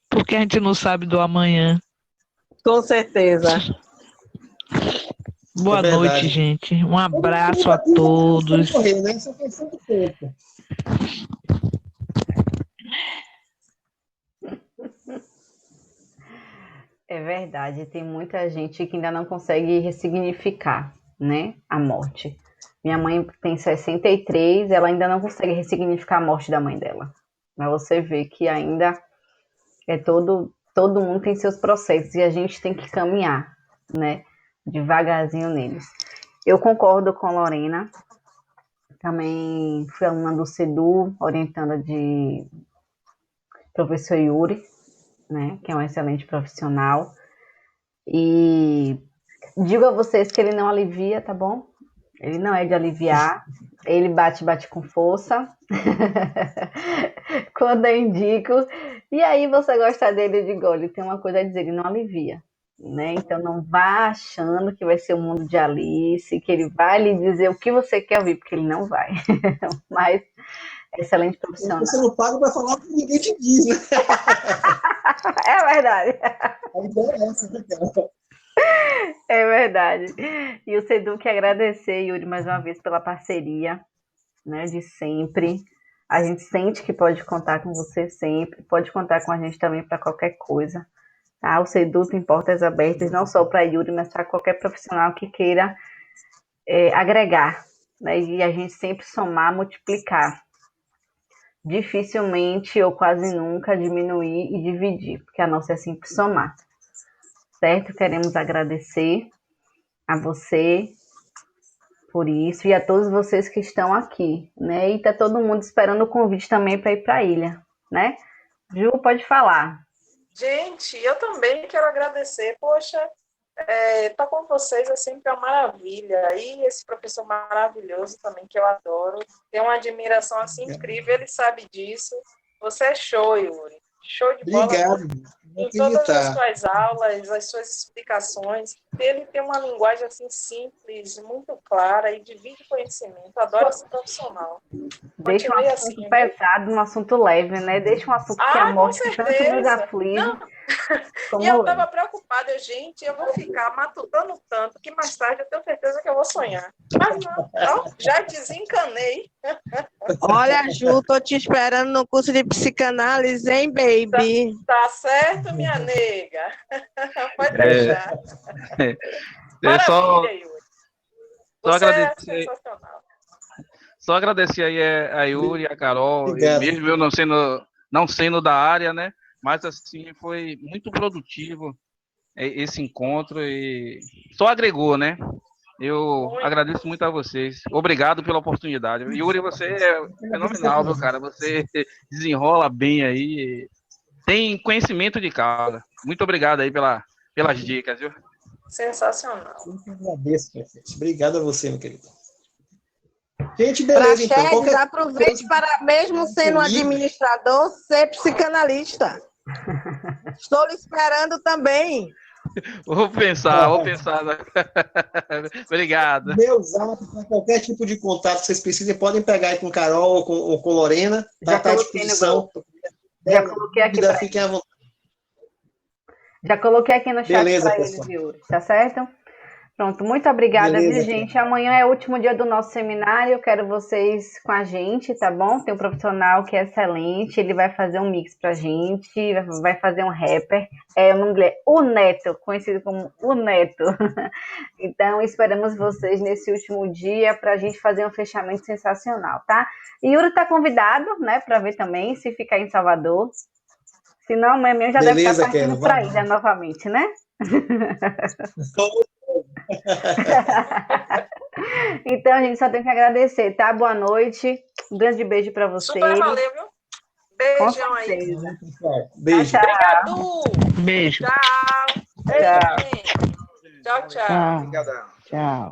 porque a gente não sabe do amanhã. Com certeza. Boa É noite, verdade. gente. Um abraço a todos. Morrer, né? Só questão do tempo. É verdade, tem muita gente que ainda não consegue ressignificar, né, a morte. Minha mãe tem 63, ela ainda não consegue ressignificar a morte da mãe dela. Mas você vê que ainda é todo mundo tem seus processos e a gente tem que caminhar, né, devagarzinho neles. Eu concordo com a Lorena, também fui aluna do CEDU, orientanda de professor Yuri, né, que é um excelente profissional. E digo a vocês que ele não alivia, tá bom? Ele não é de aliviar. Ele bate com força. Quando eu indico. E aí você gosta dele, eu digo, olha, ele tem uma coisa a dizer, ele não alivia. Né? Então não vá achando que vai ser o mundo de Alice, que ele vai lhe dizer o que você quer ouvir, porque ele não vai. Mas é excelente profissional. Você não paga para falar o que ninguém te diz, né? É verdade. A ideia é essa, né, cara? É verdade. E o Sedu quer agradecer, Yuri, mais uma vez pela parceria, né, de sempre. A gente sente que pode contar com você sempre, pode contar com a gente também para qualquer coisa. Tá? O Sedu tem portas abertas, não só para Yuri, mas para qualquer profissional que queira agregar, né, e a gente sempre somar, multiplicar. Dificilmente ou quase nunca diminuir e dividir, porque a nossa é sempre somar. Certo? Queremos agradecer a você por isso e a todos vocês que estão aqui, né? E tá todo mundo esperando o convite também para ir para a ilha, né? Ju, pode falar. Gente, eu também quero agradecer. Poxa, estar com vocês é sempre uma maravilha. E esse professor maravilhoso também, que eu adoro. Tenho uma admiração assim incrível, ele sabe disso. Você é show, Yuri. Show de bola. Obrigado. Em todas as suas aulas, as suas explicações, ele tem uma linguagem assim simples, muito clara e divide conhecimento. Adoro esse profissional. Deixa um Continue assunto assim. pesado, um assunto leve, né? Deixa um assunto que a morte com tanto nos certeza. aflige. Não. Como E eu estava preocupada, eu vou ficar matutando tanto que mais tarde eu tenho certeza que eu vou sonhar. Mas não, já desencanei. Olha, Ju, tô te esperando no curso de psicanálise, hein, baby? Tá certo, minha nega? Pode deixar. Só Maravilha, Yuri. Você é sensacional. Só agradecer aí a Yuri, a Carol, Obrigado. mesmo eu não sendo da área, né? Mas assim, foi muito produtivo esse encontro e só agregou, né? Eu agradeço muito a vocês. Obrigado pela oportunidade. Yuri, você é fenomenal, viu, cara? Você desenrola bem aí, tem conhecimento de causa. Muito obrigado aí pelas dicas, viu? Sensacional. Eu agradeço, perfeito. Obrigado a você, meu querido. Gente, beleza, então. Praxedes, aproveite para, mesmo sendo administrador, ser psicanalista. Estou lhe esperando também. Vou pensar. Obrigado. Meu zap, para qualquer tipo de contato que vocês precisem, podem pegar aí com Carol ou com Lorena. Tá à disposição. Já coloquei aqui para fiquem à vontade. Já coloquei aqui no chat para eles, pessoal. Yuri, tá certo? Pronto, muito obrigada, Beleza, viu, gente? Amanhã é o último dia do nosso seminário, eu quero vocês com a gente, tá bom? Tem um profissional que é excelente, ele vai fazer um mix pra gente, vai fazer um rapper, o nome dele é O Neto, conhecido como O Neto. Então, esperamos vocês nesse último dia pra gente fazer um fechamento sensacional, tá? E Yuri tá convidado, né, pra ver também, se ficar em Salvador. Se não, amanhã mesmo já deve estar Beleza, partindo Kelly. pra ilha novamente, né? Então, a gente só tem que agradecer, tá? Boa noite. Um grande beijo para vocês. Super valeu, viu? Beijão aí. Certeza. Beijo. Obrigado. Beijo. Tchau. Tchau. Tchau, tchau. Tchau. Obrigadão. Tchau.